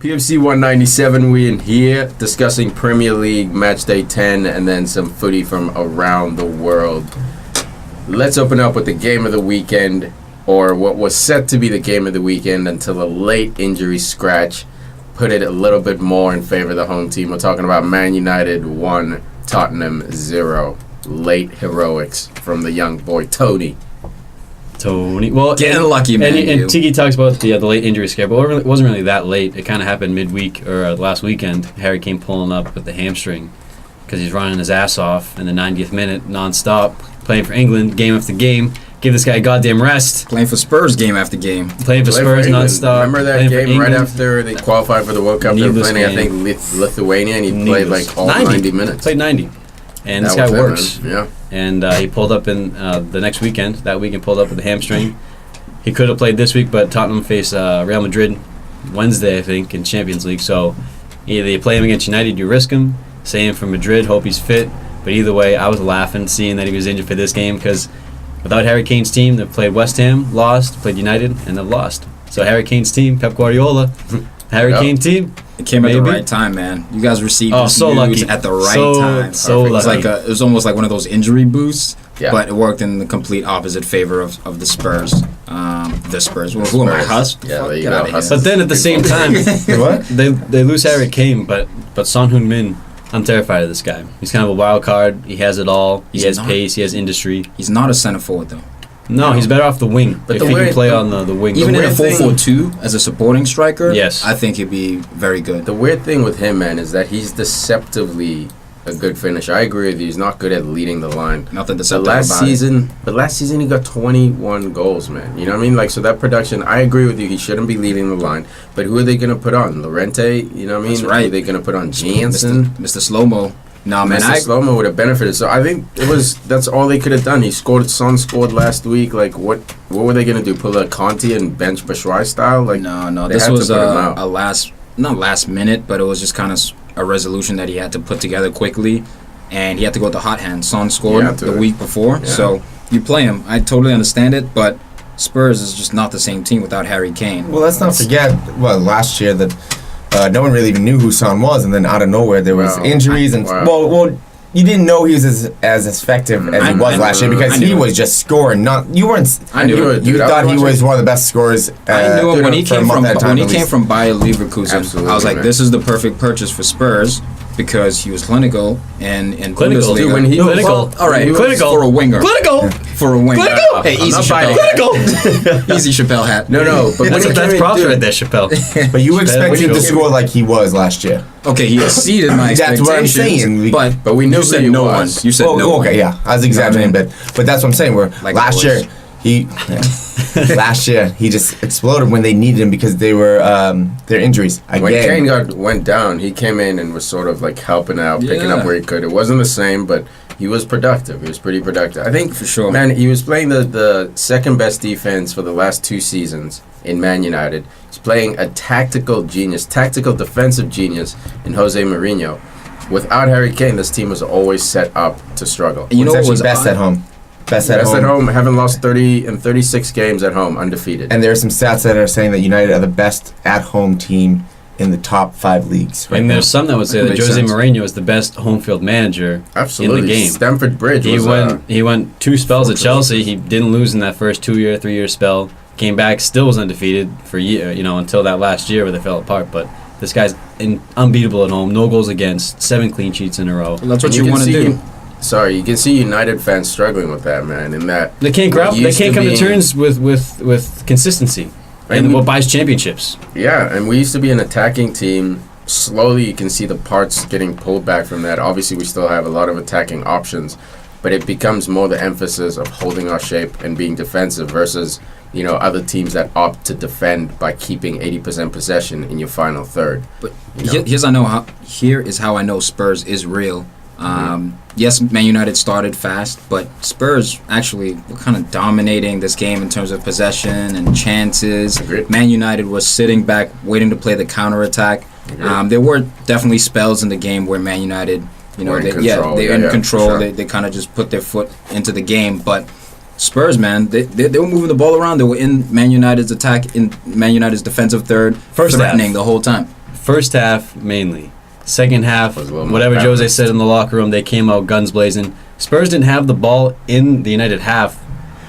PFC 197, we in here discussing Premier League Matchday 10 and then some footy from around the world. Let's open up with the game of the weekend, or what was set to be the game of the weekend until a late injury scratch put it a little bit more in favor of the home team. We're talking about Man United 1, Tottenham 0. Late heroics from the young boy Tony. Well, getting lucky, man. And Tiki talks about the late injury scare, but it wasn't really that late. It kind of happened midweek or last weekend. Harry Kane pulling up with the hamstring because he's running his ass off in the 90th minute nonstop, playing for England game after game. Give this guy a goddamn rest. Playing for Spurs game after game. Playing for Spurs nonstop. Remember that game right after they qualified for the World Cup? They were playing, I think, Lithuania, and he played like all 90 minutes. Played 90. And this guy works. Yeah. And he pulled up in the next weekend. That weekend pulled up with a hamstring. He could have played this week, but Tottenham face Real Madrid Wednesday, I think, in Champions League. So either you play him against United, you risk him. Same for Madrid, hope he's fit. But either way, I was laughing seeing that he was injured for this game because without Harry Kane's team, they've played West Ham, lost, played United, and they've lost. So Harry Kane's team, Pep Guardiola, Harry Kane team. It came at the right time, man. You guys received this news lucky. at the right time. So lucky. It was almost like one of those injury boosts, but it worked in the complete opposite favor of the Spurs. The Spurs. Well, who am I, Huss? Yeah, there you go. But then at the same time, what? They lose Harry Kane, but Son Heung-min, I'm terrified of this guy. He's kind of a wild card. He has it all. He has pace. He has industry. He's not a center forward, though. No, he's better off the wing. But if he can play on the wing. Even in a 4-4-2 as a supporting striker, yes, I think he'd be very good. The weird thing with him, man, is that he's deceptively a good finisher. I agree with you. He's not good at leading the line. Nothing deceptive But last season he got 21 goals, man. You know what I mean? Like, so that production, I agree with you. He shouldn't be leading the line. But who are they going to put on? Lorente? You know what I mean? That's right. Who are they going to put on? Jansen? Mr. Slow-Mo. No, man, Slow-Mo would have benefited. So I think that's all they could have done. Son scored last week. Like, what were they gonna do? Pull a Conti and bench Batshuayi style? Like, no. This was not last minute, but it was just kind of a resolution that he had to put together quickly, and he had to go with the hot hand. Son scored the week before, so you play him. I totally understand it, but Spurs is just not the same team without Harry Kane. Well, let's not forget. Well, last year that. No one really even knew who Son was, and then out of nowhere there was injuries, and well, you didn't know he was as effective as he was last year because he was just scoring. You weren't. I knew it. You thought he was one of the best scorers. I knew him when he came from Bayer Leverkusen. Absolutely, I was like, this is the perfect purchase for Spurs because he was clinical and clinical. Bundesliga. When he clinical. All right, clinical for a winger. Clinical for a winger. Clinical. Hey, easy Chappelle. Clinical. Easy Chappelle hat. No. But that's props right there, Chappelle. But you expected him to score like he was last year. Okay, he exceeded my expectations. That's what I'm saying. But we knew you said no one. You said no one. Okay, yeah, I was exaggerating, but that's what I'm saying. Where last year he just exploded when they needed him because they were their injuries. When Kane went down, he came in and was sort of like helping out, picking up where he could. It wasn't the same, but he was productive. He was pretty productive. I think for sure, man. He was playing the second best defense for the last 2 seasons in Man United. He's playing a tactical defensive genius in Jose Mourinho. Without Harry Kane, this team was always set up to struggle. You know what was best at home? Best at home. Haven't lost 30 in 36 games at home, undefeated. And there are some stats that are saying that United are the best at-home team in the top 5 leagues. Right, and there's some that would say that Jose Mourinho is the best home field manager in the game. Stamford Bridge. He went 2 spells at Chelsea. He didn't lose in that first 3-year spell. Came back, still was undefeated for until that last year where they fell apart. But this guy's unbeatable at home. No goals against, 7 clean sheets in a row. Well, that's what you want to do. Sorry, you can see United fans struggling with that, man. In that they can't come to terms with consistency and what buys championships. Yeah, and we used to be an attacking team. Slowly, you can see the parts getting pulled back from that. Obviously, we still have a lot of attacking options, but it becomes more the emphasis of holding our shape and being defensive versus other teams that opt to defend by keeping 80% possession in your final third. But here is how I know Spurs is real. Yes, Man United started fast, but Spurs actually were kind of dominating this game in terms of possession and chances. Agreed. Man United was sitting back, waiting to play the counterattack. There were definitely spells in the game where Man United, they're in control. Sure. They kind of just put their foot into the game, but Spurs, man, they were moving the ball around. They were in Man United's attack, in Man United's defensive third, threatening the whole time. First half, mainly. Second half, whatever more Jose said in the locker room, they came out guns blazing. Spurs didn't have the ball in the United half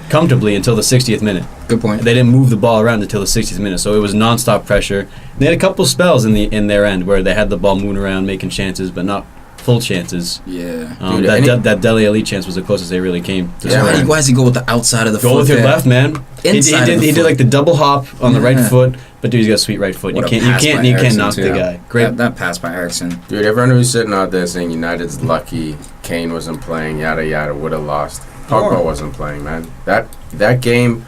comfortably until the 60th minute. Good point. They didn't move the ball around until the 60th minute, so it was nonstop pressure. They had a couple spells in their end where they had the ball moving around, making chances, but not full chances. Yeah. That Dele Alli chance was the closest they really came. Why does he go with the outside of the foot? Go with your left, man. He did like the double hop on the right foot, but dude, he's got a sweet right foot. You can't knock the guy. Great. That pass by Eriksson. Dude, everyone who's sitting out there saying United's lucky, Kane wasn't playing, yada yada, would have lost. Pogba wasn't playing, man. That game,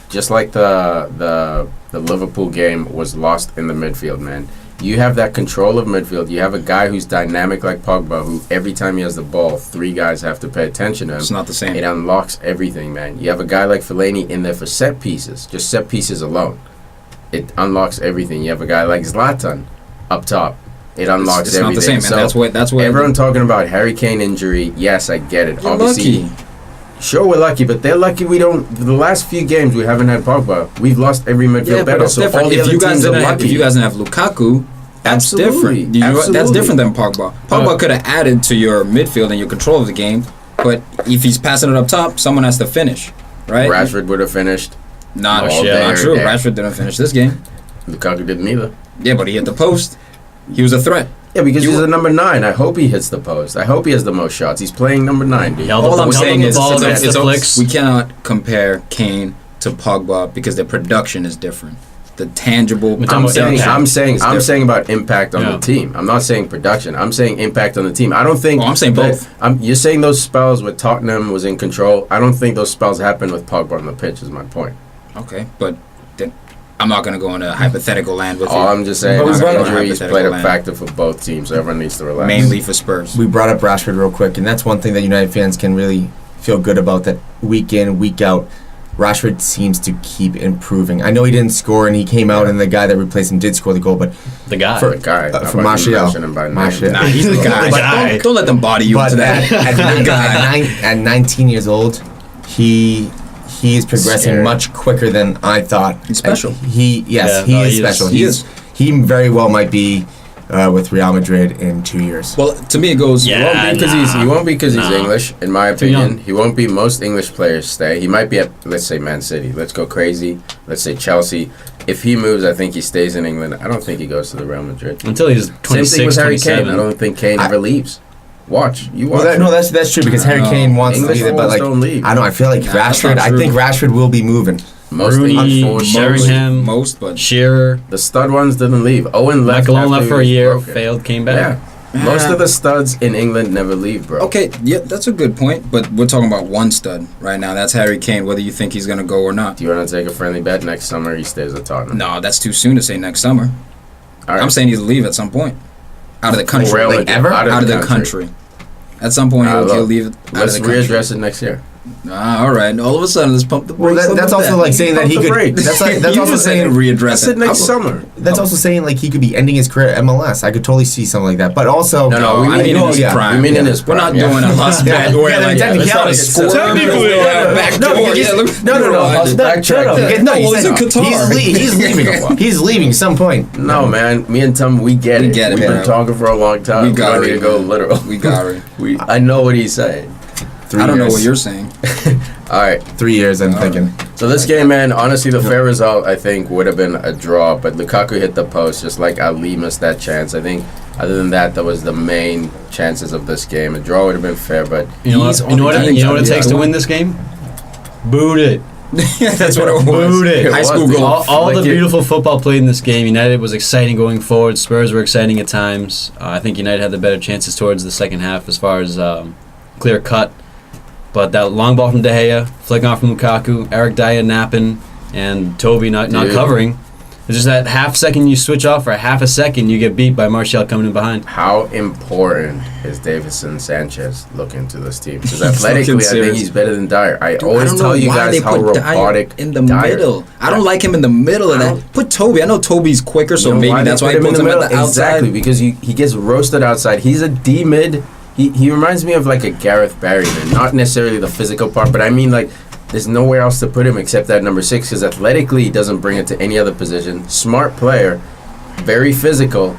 just like the Liverpool game, was lost in the midfield, man. You have that control of midfield. You have a guy who's dynamic like Pogba, who every time he has the ball, 3 guys have to pay attention to him. It's not the same. It unlocks everything, man. You have a guy like Fellaini in there for set pieces, just set pieces alone. It unlocks everything. You have a guy like Zlatan up top. It unlocks everything. It's not the same, man. That's what everyone talking about Harry Kane injury. Yes, I get it. You're obviously, lucky. Sure, we're lucky, but they're lucky we don't. The last few games we haven't had Pogba. We've lost every midfield battle. So all the other teams are lucky. If you guys didn't have Lukaku, that's different. That's different than Pogba. Pogba could have added to your midfield and your control of the game, but if he's passing it up top, someone has to finish, right? Rashford would have finished. Not true. Rashford didn't finish this game. Lukaku didn't either. Yeah, but he hit the post. He was a threat. Yeah, because he's a number 9. I hope he hits the post. I hope he has the most shots. He's playing number 9, dude. All I'm saying is we cannot compare Kane to Pogba because their production is different. The tangible. I'm saying about impact on the team. I'm not saying production. I'm saying impact on the team. I don't think. I'm saying both. You're saying those spells with Tottenham was in control. I don't think those spells happened with Pogba on the pitch. Is my point. Okay, but then I'm not going to go into hypothetical land with you. I'm just saying injuries played a factor for both teams. So everyone needs to relax. Mainly for Spurs. We brought up Rashford real quick, and that's one thing that United fans can really feel good about. That week in, week out, Rashford seems to keep improving. I know he didn't score, and he came out, and the guy that replaced him did score the goal, but the guy for Martial. Nah, he's the guy. Don't let them body you into that. At 19 years old, he is progressing much quicker than I thought. He's special. He is special. He very well might be with Real Madrid in 2 years. Well, to me it goes. He won't be because he's English. In my opinion, he won't be. Most English players stay. He might be at, let's say, Man City. Let's go crazy. Let's say Chelsea. If he moves, I think he stays in England. I don't think he goes to the Real Madrid until he's 26, Same thing with Harry 27. Kane. I don't think Kane ever leaves. Watch. That's true because Harry Kane wants English to leave it, but don't leave. I don't know. I feel like Rashford. I think Rashford will be moving. Sheringham, but Shearer. The stud ones didn't leave. Owen left. Michael left for a year, failed, came back. Yeah. Most of the studs in England never leave, bro. Okay, yeah, that's a good point, but we're talking about one stud right now. That's Harry Kane, whether you think he's going to go or not. Do you want to take a friendly bet next summer he stays at Tottenham? No, that's too soon to say next summer. All right. I'm saying he'll leave at some point. Out of the country. Out of the country. At some point, he'll leave out of the country. Let's readdress it next year. All right. All of a sudden, let's pump the brakes. That's also like saying that he could. That's also saying readdress it next summer. That's also saying like he could be ending his career at MLS. I could totally see something like that. But also, no, we mean in his prime. We mean in his prime. We're not doing a Huss bet where like technically, he's leaving. He's leaving some point. No, man. Me and Tom, we get it. We've been talking for a long time. We got to go literal. We got it. I know what he's saying. I don't know what you're saying. All right. 3 years, I'm thinking. So this game, man, honestly, the fair result, I think, would have been a draw. But Lukaku hit the post, just like Ali missed that chance. I think, other than that was the main chances of this game. A draw would have been fair, but... You know what it takes to win this game? Boot it. That's what it was. Boot it. High school goal. All the beautiful football played in this game. United was exciting going forward. Spurs were exciting at times. I think United had the better chances towards the second half as far as clear cut. But that long ball from De Gea, flick on from Lukaku, Eric Dyer napping, and Toby not covering. It's just that half second you switch off for a half a second, you get beat by Martial coming in behind. How important is Davison Sanchez looking to this team? Because athletically, I think he's better than Dyer. I always tell you guys how robotic in the middle. I don't like him in the middle of that. Put Toby. I know Toby's quicker, so maybe that's why he puts him at the outside. Exactly, because he gets roasted outside. He's a D mid. He reminds me of like a Gareth Barry, man. Not necessarily the physical part, but I mean like there's nowhere else to put him except that number 6 because athletically he doesn't bring it to any other position. Smart player, very physical,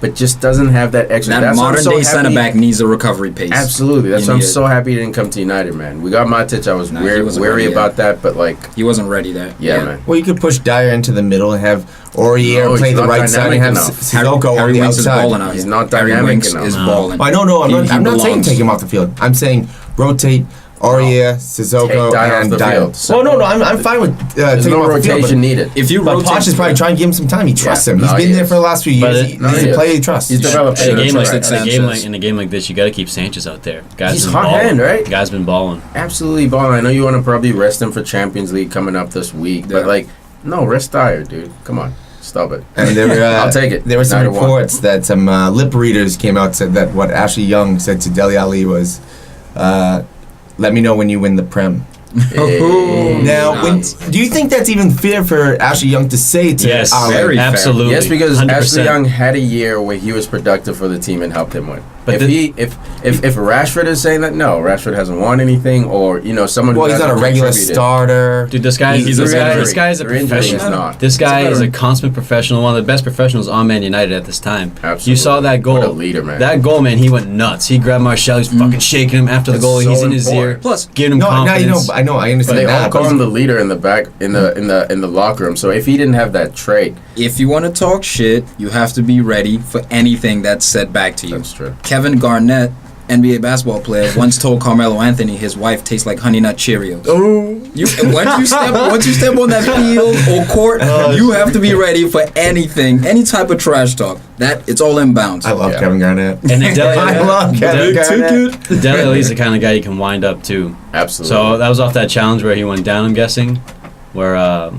but just doesn't have that extra. That modern day center back needs a recovery pace. Absolutely. That's why I'm so happy he didn't come to United, man. We got Matic. I was wary about that, but like he wasn't ready there. Yeah, man. Well, you could push Dyer into the middle and have Aurier play the right side and have Sissoko on the outside. He's not dynamic enough. Is balling. I don't know. I'm not saying take him off the field. I'm saying rotate Aurier, Sissoko, and Dyer. Well, no, I'm fine with there's no rotation needed. If you rotate, Poch is probably trying to give him some time. He trusts him. He's been there for the last few years. He's a player he trusts. He's developed. In a game like this, you got to keep Sanchez out there. He's hot hand, right? Guy's been balling. Absolutely balling. I know you want to probably rest him for Champions League coming up this week, but like, no, rest Dyer, dude. Come on. Stop it. And I'll take it. There were some reports that some lip readers came out said that what Ashley Young said to Dele Alli was, "Let me know when you win the Prem." Now, do you think that's even fair for Ashley Young to say to Ali? Very absolutely. Yes, because 100%. Ashley Young had a year where he was productive for the team and helped him win. But if Rashford is saying that, no, Rashford hasn't won anything, or someone. Well, he's not a regular starter. Dude, this guy is a professional. This guy is a consummate professional, one of the best professionals on Man United at this time. Absolutely. You saw that goal. What a leader, man. That goal, man, he went nuts. He grabbed Martial. He's fucking shaking him after the goal. He's in his ear. Plus, giving him confidence. I know, I understand they that. all call him the leader in the back in the locker room. So if he didn't have that trait, if you want to talk shit, you have to be ready for anything that's said back to you. That's true. Kevin Garnett, NBA basketball player, once told Carmelo Anthony his wife tastes like Honey Nut Cheerios. Oh, Once you step on that field or court, you have to be ready for anything, any type of trash talk. That it's all inbounds. I love Kevin Garnett. And I love Kevin Garnett. Dele Alli's the kind of guy you can wind up too. Absolutely. So that was off that challenge where he went down, I'm guessing, where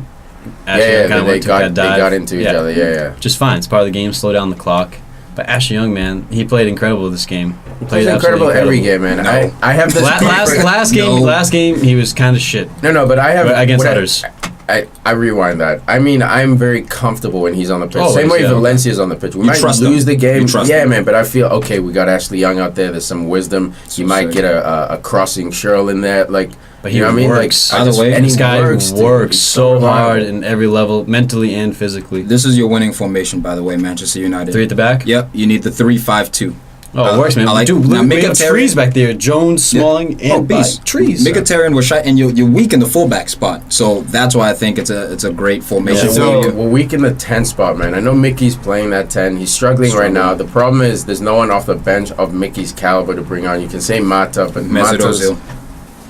they got into each other. Yeah. Just fine. It's part of the game. Slow down the clock. But Ashley Young, man, he played incredible this game. He played incredible every game, man. No. I have this last game he was kind of shit. No, but I have against others. I rewind that. I mean, I'm very comfortable when he's on the pitch. Always, Same way Valencia's on the pitch. We might lose the game. Him. Man, but I feel, okay, we got Ashley Young out there. There's some wisdom. He might get a crossing Shirl in there. Like, but he works. By the way, this guy works so hard in every level, mentally and physically. This is your winning formation, by the way, Manchester United. 3 at the back? Yep, you need the 3-5-2. Oh, it works, man. Dude, we got trees back there. Jones, Smalling, and trees. Mkhitaryan was shot, and you're weak in the fullback spot. So that's why I think it's a great formation. We're weak in the 10 spot, man. I know Mickey's playing that 10. He's struggling right now. The problem is there's no one off the bench of Mickey's caliber to bring on. You can say Mata, but Mata's...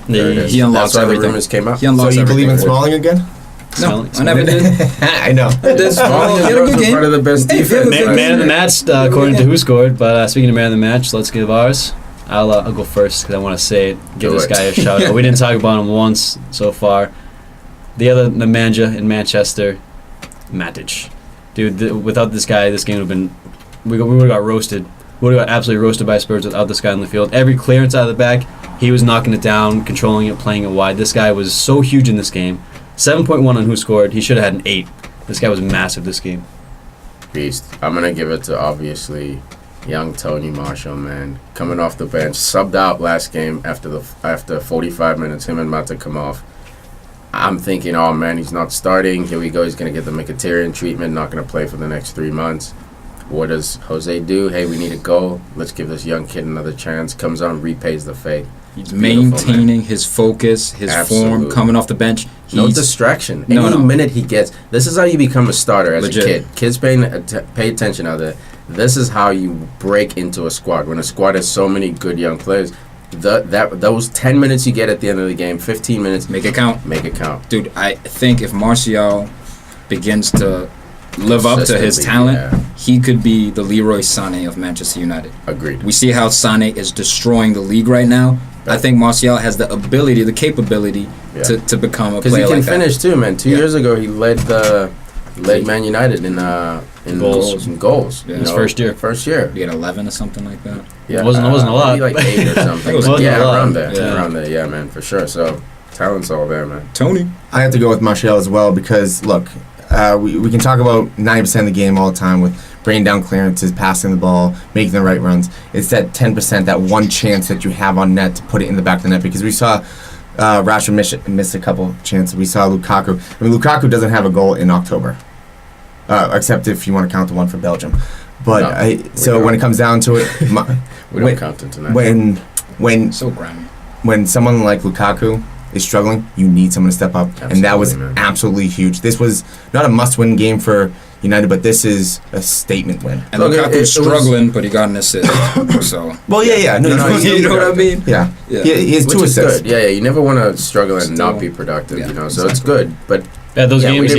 He unlocks everything. The rumors came out. So you believe in Smalling again? No, I never did. I know. Smalling is part of the best defense. Man of the match, according to Who Scored. But speaking of man of the match, let's give ours. I'll go first because I want to say it. Give this guy a shout out. We didn't talk about him once so far. The manager in Manchester, Matic. Dude, without this guy, this game would have been... We would have got roasted. We would have got absolutely roasted by Spurs without this guy on the field. Every clearance out of the back, he was knocking it down, controlling it, playing it wide. This guy was so huge in this game. 7.1 on Who Scored. He should have had an 8. This guy was massive this game. Beast. I'm going to give it to, obviously, young Tony Marshall, man. Coming off the bench. Subbed out last game after 45 minutes. Him and Mata come off. I'm thinking, oh, man, he's not starting. Here we go. He's going to get the Mkhitaryan treatment. Not going to play for the next 3 months. What does Jose do? Hey, we need a goal. Let's give this young kid another chance. Comes on, repays the faith. He's maintaining his focus, his form, coming off the bench. No distraction. Any minute he gets, this is how you become a starter as a kid. Kids pay attention out there. This is how you break into a squad. When a squad has so many good young players, those 10 minutes you get at the end of the game, 15 minutes, make it count. Make it count. Dude, I think if Martial begins to live up to his talent, he could be the Leroy Sané of Manchester United. Agreed. We see how Sané is destroying the league right now. I think Martial has the ability, the capability to become a player like that. Because he can finish too, man. 2 years ago, he led Man United in goals. Yeah. His first year. He had 11 or something like that. Yeah, it wasn't a lot. Maybe like 8 or something. Around there. Yeah, man, for sure. So talent's all there, man. Tony, I have to go with Martial as well because look, we can talk about 90% of the game all the time with bringing down clearances, passing the ball, making the right runs. It's that 10%, that one chance that you have on net to put it in the back of the net because we saw Rashford miss a couple chances. We saw Lukaku. I mean, Lukaku doesn't have a goal in October. except if you want to count the one for Belgium. But no, when it comes down to it, we don't count international. When someone like Lukaku is struggling, you need someone to step up, and that was absolutely huge. This was not a must-win game for United, but this is a statement win. And Lukaku's struggling, but he got an assist. So well, yeah. No, you know what I mean? Yeah. He has 2 assists. Good. Yeah. You never want to struggle and not be productive, you know. So it's good, but those games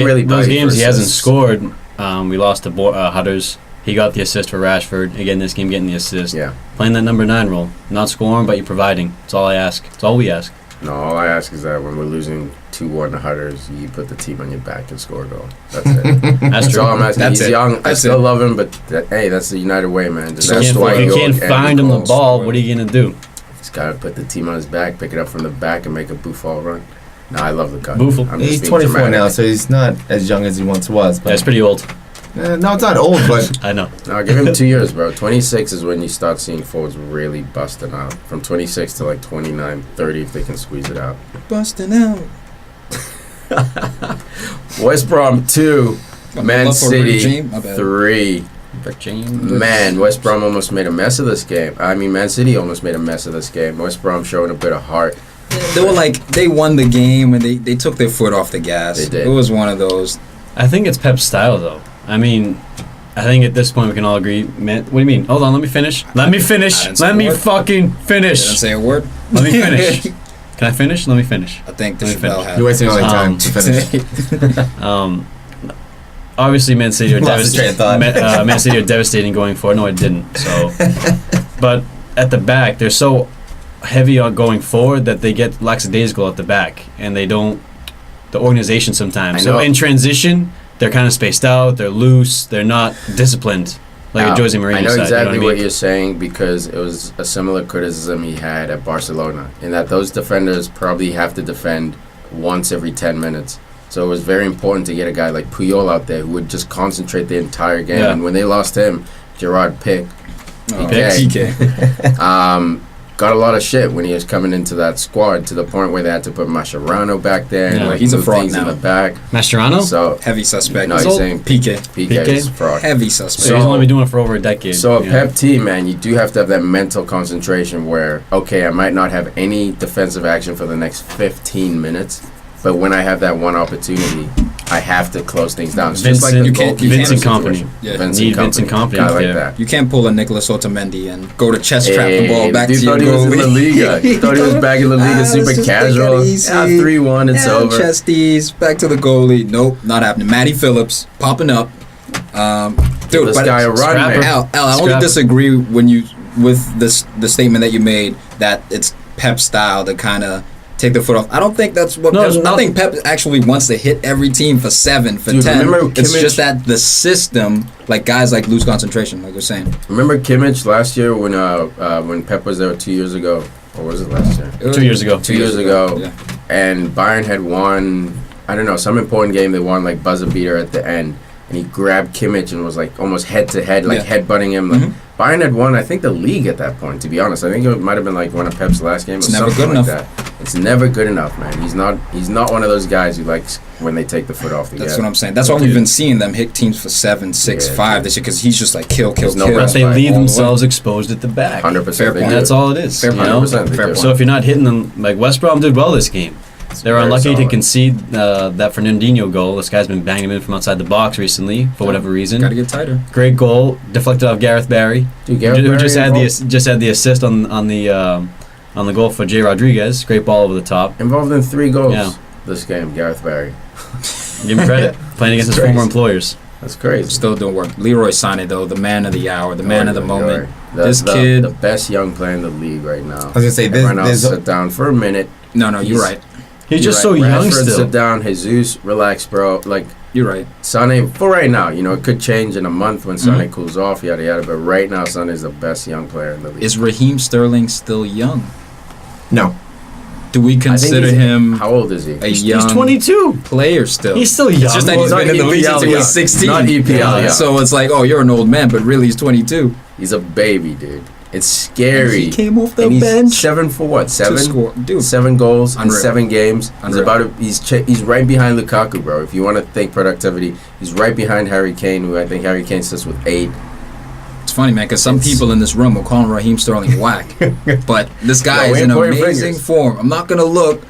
he hasn't scored. We lost to Hudders. He got the assist for Rashford. Again, this game getting the assist. Yeah. Playing that number 9 role. Not scoring, but you're providing. That's all I ask. That's all we ask. No, all I ask is that when we're losing 2-1 to Hudders, you put the team on your back and score a goal. That's it. That's all I'm asking. He's young. That's I still love him, but hey, that's the United way, man. If you can't find him the ball, what are you going to do? He's got to put the team on his back, pick it up from the back, and make a boof-all run. No, I love the guy. He's 24 now, so he's not as young as he once was. But that's pretty old. No, it's not old, but I know. No, give him 2 years, bro. 26 is when you start seeing forwards really busting out. From 26 to like 29, 30 if they can squeeze it out. Busting out. West Brom 2, Man City 3. Man, West Brom almost made a mess of this game. I mean, Man City almost made a mess of this game. West Brom showing a bit of heart. They were like, they won the game and they took their foot off the gas. They did. It was one of those. I think it's Pep's style, though. I mean, I think at this point we can all agree. Man, what do you mean? Hold on, let me finish. Let me fucking finish. Didn't say a word. Let me finish. Can I finish? Let me finish. I think this Chappelle has. You're wasting all your time to finish. Obviously, Man City are Man City are devastating going forward. No, I didn't. So, but at the back, they're so heavy on going forward that they get lackadaisical at the back, and they don't. The organization sometimes. So in transition, they're kind of spaced out. They're loose. They're not disciplined. Like a Jose Mourinho. I know side, exactly you know what you're saying because it was a similar criticism he had at Barcelona, in that those defenders probably have to defend once every 10 minutes. So it was very important to get a guy like Puyol out there who would just concentrate the entire game. Yeah. And when they lost him, Gerard Piqué, got a lot of shit when he was coming into that squad, to the point where they had to put Mascherano back there. Yeah. And like, he's a fraud now. In the back. Mascherano? So heavy suspect. No, he's saying Piqué is fraud. Heavy suspect. So he's only been doing it for over a decade. So a Pep team, man, you do have to have that mental concentration where, okay, I might not have any defensive action for the next 15 minutes, but when I have that one opportunity, I have to close things down. It's just like the Vincent Kompany. Yeah. Vincent Kompany. I like that. You can't pull a Nicolas Otamendi and go to chest trap the ball back to your goalie. He was in La Liga. He thought he was back in La Liga, super casual. 3-1, it's over. Chesties, back to the goalie. Nope, not happening. Matty Phillips popping up. Dude, this guy a run, man. Al, I only disagree with the statement that you made that it's Pep style to kind of take the foot off. I don't think that's what I think Pep actually wants to hit every team for 7, for 10. It's just that the system, like guys like lose concentration, like you're saying. Remember Kimmich last year when Pep was there 2 years ago? Or was it last year? 2 years ago. 2 years ago. Yeah. And Bayern had won, I don't know, some important game. They won like buzzer beater at the end. And he grabbed Kimmich and was like almost head to head, like headbutting him. Like, Bayern had won, I think, the league at that point, to be honest. I think it might have been like one of Pep's last games. It's never good enough. That. It's never good enough, man. He's not one of those guys who likes when they take the foot off the gas. That's what I'm saying. That's why we've been seeing them hit teams for 7, 6, 5 this year, because he's just like kill. But they leave themselves exposed at the back. 100%. Fair point. That's all it is. Fair point. Fair point. So if you're not hitting them, like West Brom did well this game. They were unlucky to concede that Fernandinho goal. This guy's been banging him in from outside the box recently for whatever reason. Got to get tighter. Great goal, deflected off Gareth Barry, who just had the assist on the goal for Jay Rodriguez. Great ball over the top. Involved in 3 goals this game, Gareth Barry. Give him credit. Playing against his former employers. That's crazy. Still doing work. Leroy Sané, though, the man of the hour, the man of the moment. This kid, the best young player in the league right now. I was gonna say this. Sit down for a minute. No, you're right. He's just so young still. Sit down, Jesus, relax, bro. Like, you're right. Sané, for right now, it could change in a month when Sané cools off, yada yada. But right now, Sané's the best young player in the league. Is Raheem Sterling still young? No. Do we consider him? How old is he? He's 22 player still. He's still young. It's just that he's been in the league since he was 16. Not EPL. So it's like, oh, you're an old man, but really he's 22. He's a baby, dude. It's scary. And he came off the and he's bench. 7 for what? 7? Dude. 7 goals Unreal. in 7 games. He's right behind Lukaku, bro. If you want to think productivity, he's right behind Harry Kane, who I think Harry Kane sits with 8. It's funny, man, because some people in this room will call Raheem Sterling whack. But this guy is in amazing form. I'm not going to look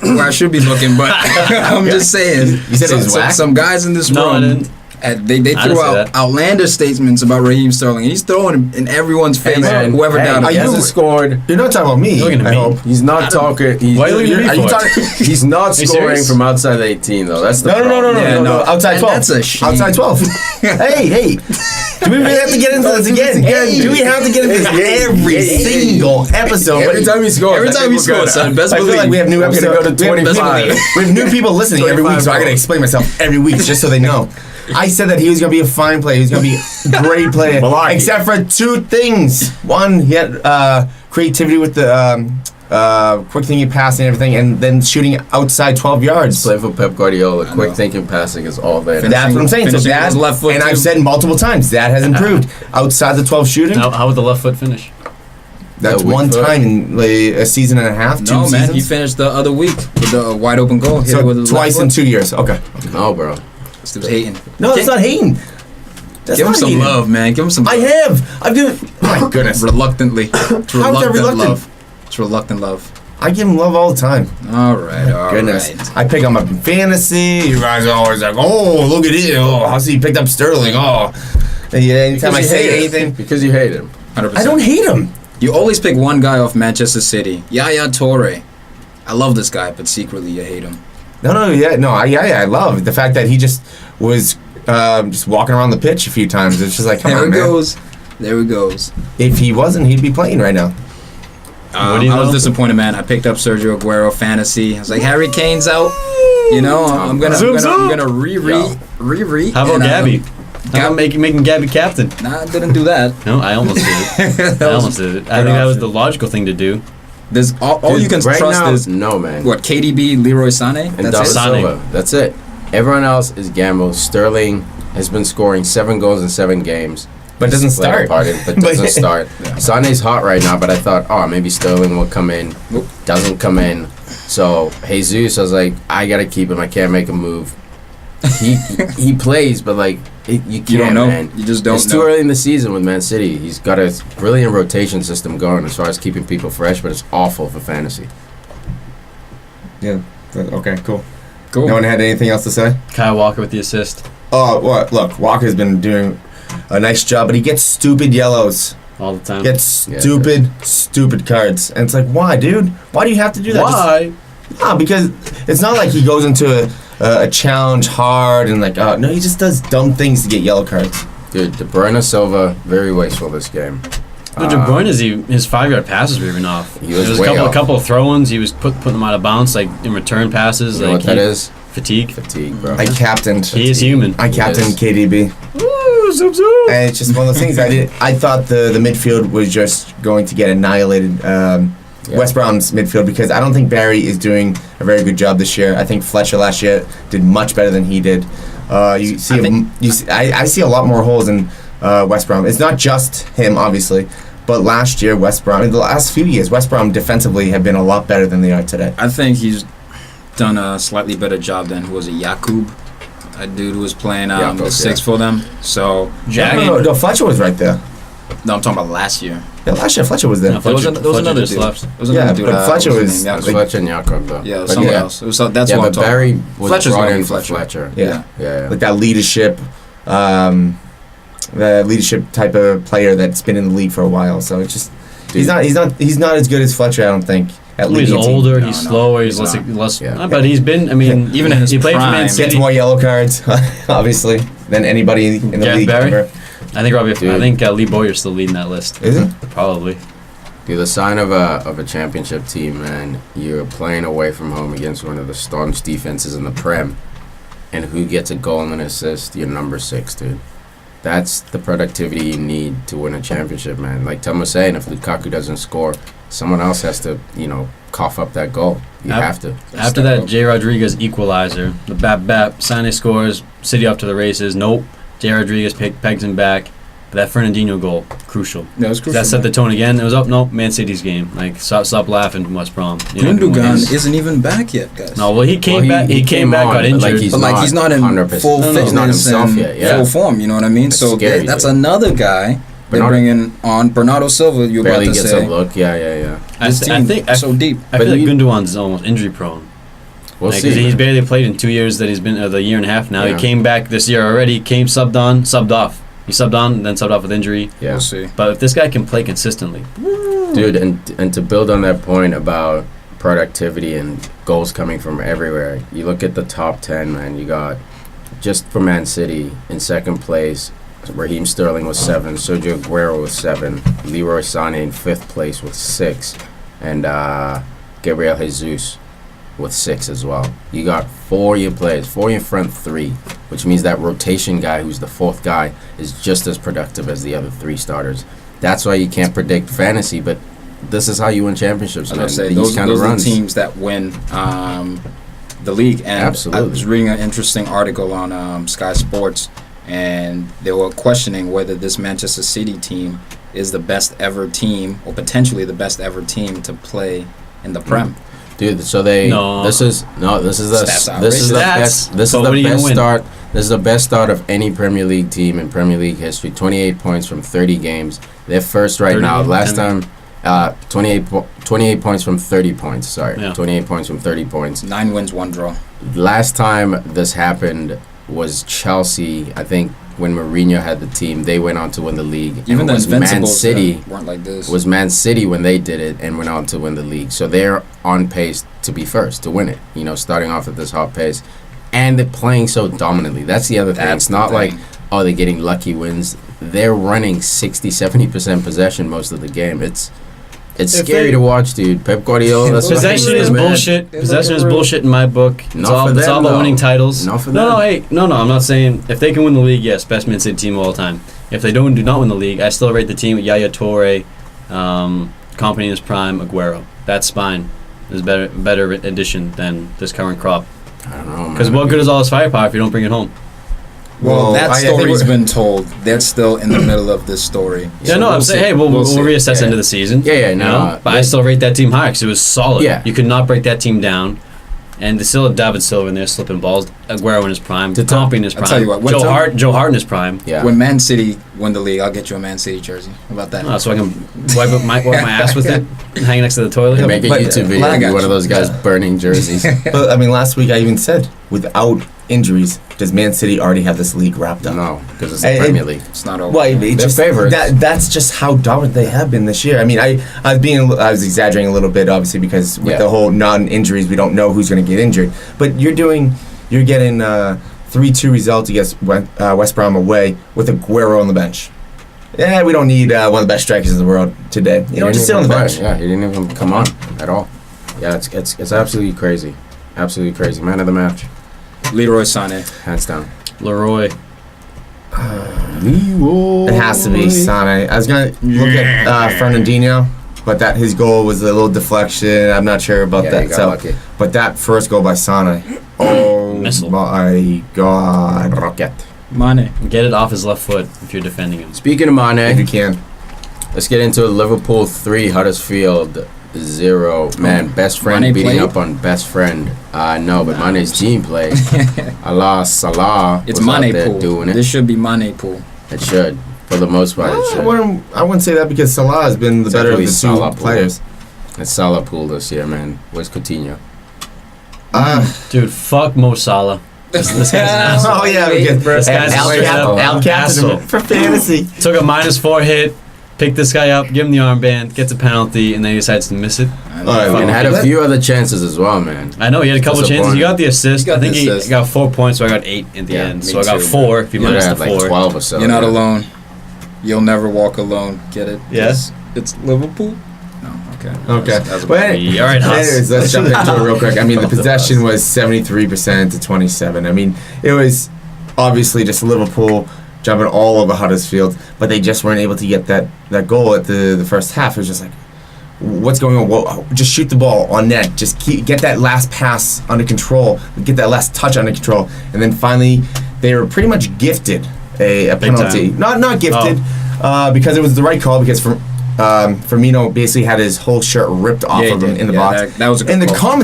where I should be looking, but I'm just saying. You said he's whack? Some guys in this room. They threw out outlandish statements about Raheem Sterling. And he's throwing in everyone's face. Man, whoever doubted. He hasn't scored. You're not talking about me. I hope. He's not talking. He's not scoring from outside the 18 though. That's the problem. No. Outside 12. That's a shame. Outside 12. hey. Do we really have to get into this again? Do we have to get into this every single episode? Every time he scores, son. Best I believe. feel like we have new episodes. Go to 25. We have new people listening every week, so I gotta explain myself every week just so they know. I said that he was going to be a fine player. He was going to be a great player. Except for 2 things. One, he had creativity with the quick thinking passing and everything, and then shooting outside 12 yards. Play for Pep Guardiola. Quick thinking passing is all there. That's what I'm saying. So that, left foot and I've said multiple times, that has improved. Outside the 12 shooting. How would the left foot finish? That's one time in like a season and a half, 2 seasons. No, man, he finished the other week with the wide open goal. So twice in 2 years. Okay. No, bro. He was hating. No, that's not hating. Give him some love, man. Give him some love. I have. I've given. My goodness. Reluctantly. It's How is that reluctant? love. It's reluctant love. I give him love all the time. All right. Goodness. I pick him up in fantasy. You guys are always like, oh, look at it. Oh, Hussey picked up Sterling. Oh. And yeah, anytime I say anything. Because you hate him. 100%. I don't hate him. You always pick one guy off Manchester City. Yaya Toure. I love this guy, but secretly you hate him. I love the fact that he just was just walking around the pitch a few times. It's just like, come on, man. There he goes. If he wasn't, he'd be playing right now. I was disappointed, man. I picked up Sergio Aguero fantasy. I was like, Harry Kane's out. You know, I'm gonna re. How about Gabby? How about making Gabby captain? Nah, I didn't do that. No, I almost did it. I think that was the logical thing to do. There's all you can right trust now, is no, man. What, KDB, Leroy Sané, and David Silva. That's it. Everyone else is gamble. Sterling has been scoring 7 goals in 7 games. But doesn't start. But doesn't start. Sané's hot right now, but I thought, maybe Sterling will come in. Nope. Doesn't come in. So Jesus, I was like, I gotta keep him. I can't make a move. He plays, but like you can't, you don't know. Man. You just don't know. It's too early in the season with Man City. He's got a brilliant rotation system going as far as keeping people fresh, but it's awful for fantasy. Yeah. Okay. Cool. No one had anything else to say? Kyle Walker with the assist. Oh, what? Look, Walker's been doing a nice job, but he gets stupid yellows. All the time. Gets stupid cards. And it's like, why, dude? Why do you have to do that? Why? Because it's not like he goes into a challenge hard and like, no, he just does dumb things to get yellow cards. Dude, De Bruyne Silva, very wasteful this game. De Bruyne, his 5-yard passes were even off. He was there was a couple of throw-ins. He was putting them out of bounds, like in return passes. You know what that is? Fatigue, bro. I captained. He is human. I captained KDB. Ooh, zoom, zoom. And it's just one of those things. I thought the midfield was just going to get annihilated. West Brom's midfield, because I don't think Barry is doing a very good job this year. I think Fletcher last year did much better than he did. I see a lot more holes in West Brom. It's not just him, obviously, but last year West Brom, in the last few years, West Brom defensively have been a lot better than they are today. I think he's done a slightly better job than Jakub, a dude who was playing the 6 for them. So no, Fletcher was right there. No, I'm talking about last year. Yeah, last year Fletcher was there. No, there was another dude. Fletcher was Fletcher and Jakub though. Yeah, someone else. That's what I'm talking. Barry was Fletcher's brought in for Fletcher. Yeah. Like that leadership, the leadership type of player that's been in the league for a while. So it's just he's not as good as Fletcher, I don't think. He's older, he's slower, he's less. But he's been. I mean, even in his he played prime, for Man City. Gets more yellow cards, obviously, than anybody in the league Barry? ever. I think Lee Boyer's still leading that list. Is he? Probably. Dude, the sign of a championship team, man. You're playing away from home against one of the staunch defenses in the Prem, and who gets a goal and an assist? You're number 6, dude. That's the productivity you need to win a championship, man. Like Tom was saying, if Lukaku doesn't score, someone else has to, cough up that goal. You have to. After that J. Rodriguez equalizer, the bap, Sané scores, City off to the races. Nope. J. Rodriguez pegs him back. But that Fernandinho goal, crucial. Yeah, it was crucial. That set the tone again. It was up. No, Man City's game. Like stop laughing, West Brom. Gundogan isn't even back yet, guys. No, well he came back. He came back, got injured. He's not in full fitness, he's not himself yet. Yeah. Full form. You know what I mean? So that's another guy. They're bringing on Bernardo Silva. You about to say? Barely gets a look. Yeah. I think so deep. I feel like Gundogan's almost injury prone. We'll see. He's barely played in 2 years that he's been, the year and a half now. Yeah. He came back this year already, subbed off. He subbed on, then subbed off with injury. Yeah. We'll see. But if this guy can play consistently. Dude, and to build on that point about productivity and goals coming from everywhere, you look at the top 10, man. You got, just for Man City, in second place, Raheem Sterling with 7, Sergio Aguero with 7, Leroy Sané in 5th place with 6, and Gabriel Jesus with 6 as well. You got 4 year players, 4 in front 3, which means that rotation guy who's the 4th guy is just as productive as the other 3 starters. That's why you can't predict fantasy, but this is how you win championships, man. Those are the teams that win the league. And absolutely. I was reading an interesting article on Sky Sports, and they were questioning whether this Manchester City team is the best ever team, or potentially the best ever team to play in the Prem. Dude, so this is the best start of any Premier League team in Premier League history. 28 points from 30 games. They're first right now. Last time 28 points from 30 points. Sorry. Yeah. 28 points from 30 points. 9 wins, 1 draw. Last time this happened was Chelsea. I think when Mourinho had the team, they went on to win the league. Even the Man City weren't like this. Was Man City when they did it and went on to win the league. So they're on pace to be first, to win it. You know, starting off at this hot pace. And they're playing so dominantly. That's the other thing. It's not like, they're getting lucky wins. They're running 60-70% possession most of the game. It's scary to watch, dude. Pep Guardiola. Possession is bullshit. Possession is bullshit in my book. It's all about winning titles. Not for them. No, I'm not saying if they can win the league, yes, best Man City team of all time. If they do not win the league, I still rate the team with Yaya Toure, Kompany in his prime, Aguero. That spine is better addition than this current crop. I don't know, man. Because what good is all this firepower if you don't bring it home? Well, that story's been told. They're still in the middle of this story. Yeah, so I'm saying, hey, we'll reassess end of the season. Yeah, but I still rate that team high because it was solid. Yeah. You could not break that team down. And there's still David Silva in there slipping balls. Aguero in his prime. Kompany in his prime. I'll tell you what. Joe Hart in his prime. Yeah. When Man City win the league, I'll get you a Man City jersey. How about that? So I can wipe my ass with it, hang next to the toilet. Make a YouTube video and be one of those guys burning jerseys. But, I mean, last week I even said, without injuries, does Man City already have this league wrapped up? No, because it's the Premier League. It's not over. Well, that's just how dominant they have been this year. I mean, I was exaggerating a little bit, obviously, because with the whole non-injuries, we don't know who's going to get injured. But you're getting 3-2 result against West Brom away with Aguero on the bench. Yeah, we don't need one of the best strikers in the world today. Just sit on the bench. Yeah, he didn't even come on at all. Yeah, it's absolutely crazy. Absolutely crazy. Man of the match. Leroy Sané. Hands down. Leroy. It has to be Sané. I was going to look at Fernandinho, but his goal was a little deflection. I'm not sure about that. He got lucky. But that first goal by Sané. Oh, Missile. My God. Rocket. Mane. Get it off his left foot if you're defending him. Speaking of Mane. If you can. Let's get into Liverpool 3, Huddersfield 0. Man, best friend Mane beating played? up on best friend. No, but Mane's team played. Salah It's was Mane out there pool. doing it. This should be Mane pool. It should. For the most part, it should. I wouldn't say that because Salah has been the better of the two players. It's Salah pool this year, man. Where's Coutinho? Dude, fuck Mo Salah. This guy's an asshole. Oh, yeah. This guy's Al Captain for fantasy. Took a -4 hit, picked this guy up, give him the armband, gets a penalty, and then he decides to miss it. And had a few other chances as well, man. I know, he had a couple chances. He got the assist. I think he got 4 points, so I got 8 at the end. So I got 4 if you minus the 4. Like 12 or so. You're not alone. You'll never walk alone. Get it? Yes. It's Liverpool? No, Okay. All right, anyways, let's jump into it real quick. I mean, the possession was 73% to 27. I mean, it was obviously just Liverpool jumping all over Huddersfield, but they just weren't able to get that goal at the first half. It was just like, what's going on? Well, just shoot the ball on net. Just get that last pass under control. Get that last touch under control. And then finally, they were pretty much gifted a penalty. Not gifted. because it was the right call because Firmino basically had his whole shirt ripped off of him in the box. That was a good and call.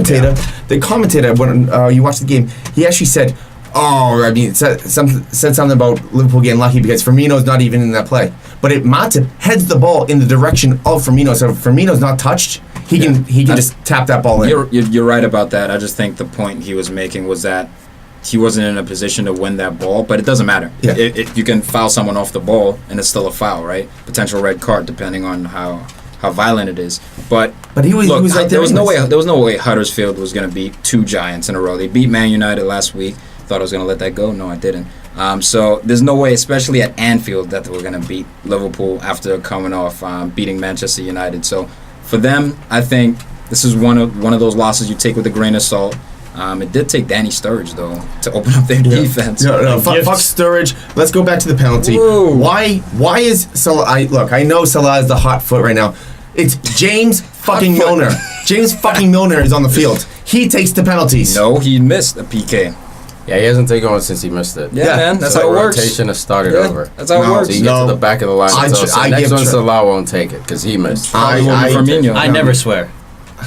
The commentator, when you watched the game, he actually said, said something about Liverpool getting lucky because Firmino's not even in that play. But Matip heads the ball in the direction of Firmino, so if Firmino's not touched, he can just tap that ball in. You're right about that. I just think the point he was making was that he wasn't in a position to win that ball, but it doesn't matter. Yeah. You can foul someone off the ball, and it's still a foul, right? Potential red card, depending on how violent it is. But he was right there. There was no way Huddersfield was going to beat two giants in a row. They beat Man United last week. Thought I was going to let that go. No, I didn't. So there's no way, especially at Anfield, that we're going to beat Liverpool after coming off beating Manchester United. So for them, I think this is one of those losses you take with a grain of salt. It did take Danny Sturridge, though, to open up their defense. No, fuck Sturridge. Let's go back to the penalty. Whoa. Why is Salah... I know Salah is the hot foot right now. It's James fucking Milner. James fucking Milner is on the field. He takes the penalties. No, he missed a PK. Yeah, he hasn't taken one since he missed it. Yeah, man, that's how it works. Rotation has started over. That's how it works. So you get to the back of the line. Next one, Salah won't take it because he missed. I never swear.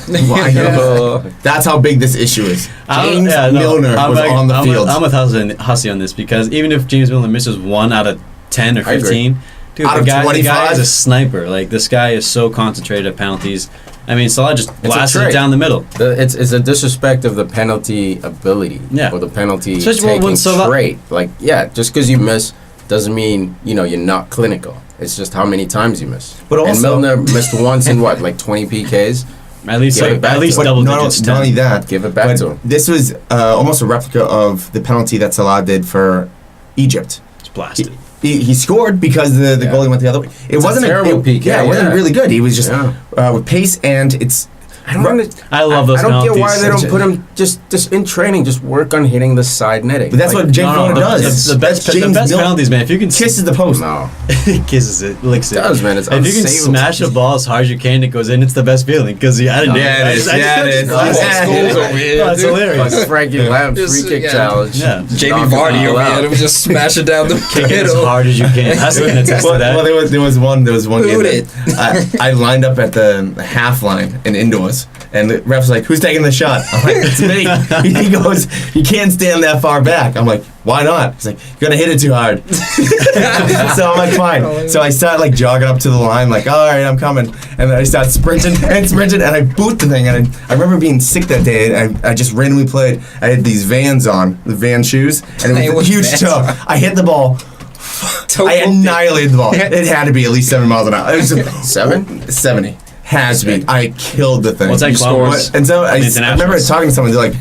That's how big this issue is. James Milner was on the field. I'm with Hussey on this because even if James Milner misses 1 out of 10 or 15, dude, the guy is a sniper. Like, this guy is so concentrated at penalties. I mean, Salah just blasted it down the middle. It's a disrespect of the penalty ability or the penalty taking trait. Like, just because you miss doesn't mean you're not clinical. It's just how many times you miss. But also, and Milner missed once in what, like 20 PKs? At least double digits. Not only that, give it back to him. This was almost a replica of the penalty that Salah did for Egypt. It's blasted. He scored because the goalie went the other way. It wasn't a terrible PK. Yeah, it wasn't really good. He was just with pace, and it's. I love those penalties. I don't get why they don't put him just in training. Just work on hitting the side netting. But that's what James Milner does. The best penalties, man. If you can kisses the post. No, kisses it, licks it. It does, man. It's if you can smash a ball as hard as you can, it goes in. It's the best feeling because it is. That's hilarious. Frankie Lamb's free kick challenge. Yeah, Jamie Vardy over here. We just smash it down the kick it as hard as you can. That's going to attest to that. Well, there was one game. I lined up at the half line in indoors. And the ref's like, who's taking the shot? I'm like, it's me. He goes, you can't stand that far back. I'm like, why not? He's like, you're going to hit it too hard. So I'm like, fine. So I start like jogging up to the line, like, all right, I'm coming. And then I start sprinting, and I boot the thing. And I remember being sick that day, and I just randomly played. I had these Vans on, the Van shoes, and it was a huge toe. I hit the ball. I annihilated the ball. It had to be at least 7 miles an hour. It was 70. Has to be. I killed the thing. What's that scores? And so I remember talking to someone. They're like,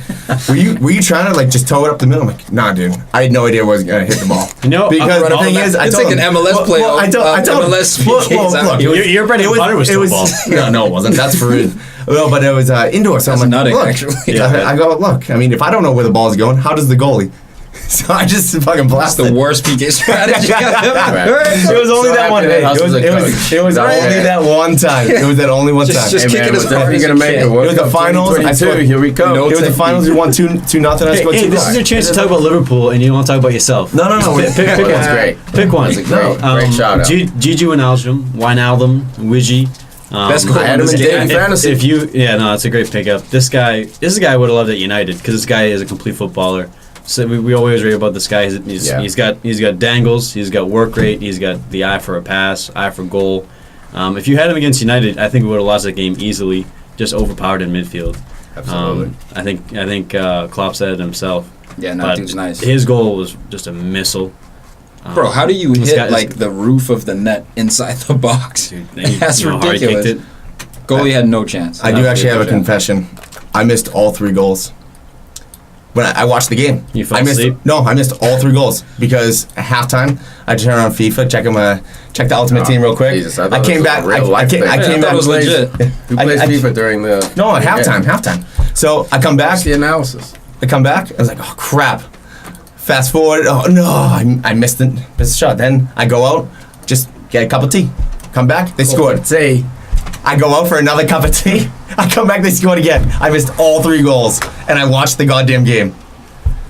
"Were you trying to like just toe it up the middle?" I'm like, "Nah, dude. I had no idea I was gonna hit the ball." Because the thing is, I told him, an MLS player. I told MLS. Look, your bread and butter was still ball. No, it wasn't. That's for real. Well, but it was indoor. So I'm like, nutting, look. actually. I go, look. I mean, if I don't know where the ball's going, how does the goalie? So I just fucking blasted. That's the worst PK strategy I've ever heard. It was only that one day. It was only that one time. It was that only one time. Just kick it as hard as you can. It was the finals. Here we come. It was the finals. We won 2-0. Hey, this is your chance to talk about Liverpool, and you don't want to talk about yourself. No. Pick one. That's great. Pick one. That's a great shout out. Gigi Wijnaldum, Wiggy. Best goal I had him in daily fantasy. It's a great pickup. This guy I would have loved at United because this guy is a complete footballer. So we always read about this guy. He's got dangles. He's got work rate. He's got the eye for a pass, eye for goal. If you had him against United, I think we would have lost that game easily. Just overpowered in midfield. Absolutely. I think Klopp said it himself. Yeah, no, dude's nice. His goal was just a missile. Bro, how do you hit like the roof of the net inside the box? Dude, that's ridiculous. Goalie had no chance. I do actually have a confession. I missed all 3 goals. When I watched the game, you fell asleep? I missed all 3 goals because at halftime I turned on FIFA, check the Ultimate Team real quick. Jesus, I came back. I came back. It was legit. Who plays FIFA during the? No, at halftime. So I come back. What's the analysis? I come back. I was like, oh crap. Fast forward. Oh no, I missed the shot. Then I go out, just get a cup of tea. Come back. They scored. Tea. I go out for another cup of tea. I come back, they scored again. I missed all 3 goals, and I watched the goddamn game.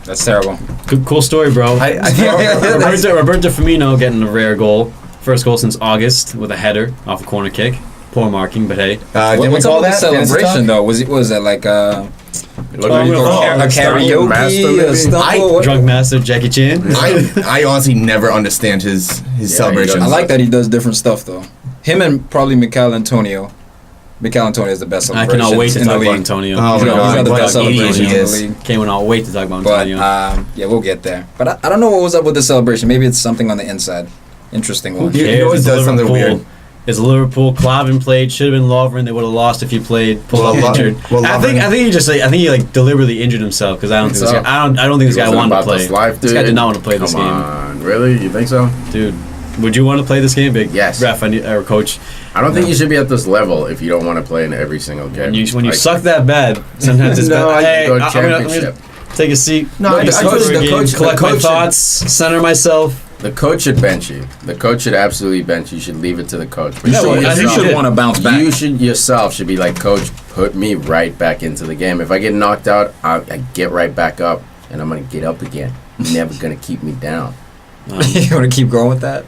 That's terrible. Cool story, bro. Roberto Firmino getting a rare goal First goal since August with a header off a corner kick. Poor marking, but hey. What's up with the celebration though? Was that like a karaoke? Drunk master Jackie Chan. I honestly never understand his celebration. I like that he does different stuff though. Him and probably Mikel Antonio. Mikel Antonio is the best celebration. I cannot wait to talk about Antonio. Oh, he's got the best celebration in the league. Cannot wait to talk about Antonio. But yeah, we'll get there. But I don't know what was up with the celebration. Maybe it's something on the inside. Interesting one. He always does something weird. It's Liverpool. Clavin played. Should have been Lovren. They would have lost if he played. Pulled up injured. I think he like deliberately injured himself because I don't think this guy. I don't think this guy wanted to play. This guy did not want to play this game. Come on, really? You think so, dude? Would you want to play this game, big? Yes. Ref or coach? I don't think you should be at this level if you don't want to play in every single game. When you suck that bad, sometimes it's bad. Hey, I'm gonna take a seat. No, I collect my thoughts, center myself. The coach should bench you. The coach should absolutely bench you. You should leave it to the coach. But you should want to bounce back. You should should be like, Coach, put me right back into the game. If I get knocked out, I get right back up, and I'm going to get up again. You're never going to keep me down. You want to keep going with that?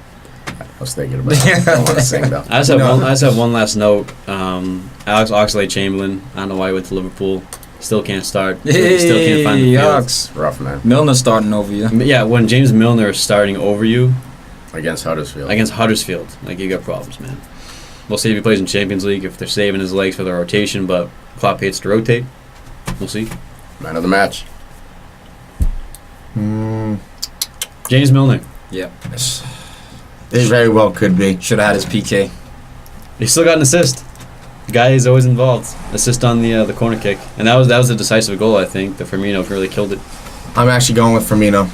I was thinking about it. I don't want to sing, though. I just have one last note. Alex Oxlade-Chamberlain, I don't know why he went to Liverpool. Still can't start. Still can't find the field. Rough, man. Milner's starting over you. Yeah, when James Milner is starting over you. Against Huddersfield. Like, you got problems, man. We'll see if he plays in Champions League, if they're saving his legs for the rotation, but Klopp hates to rotate. We'll see. Man of the match. James Milner. Yeah. It very well could be. Should have had his PK. He still got an assist. The guy is always involved. Assist on the corner kick, and that was a decisive goal. I think the Firmino really killed it. I'm actually going with Firmino.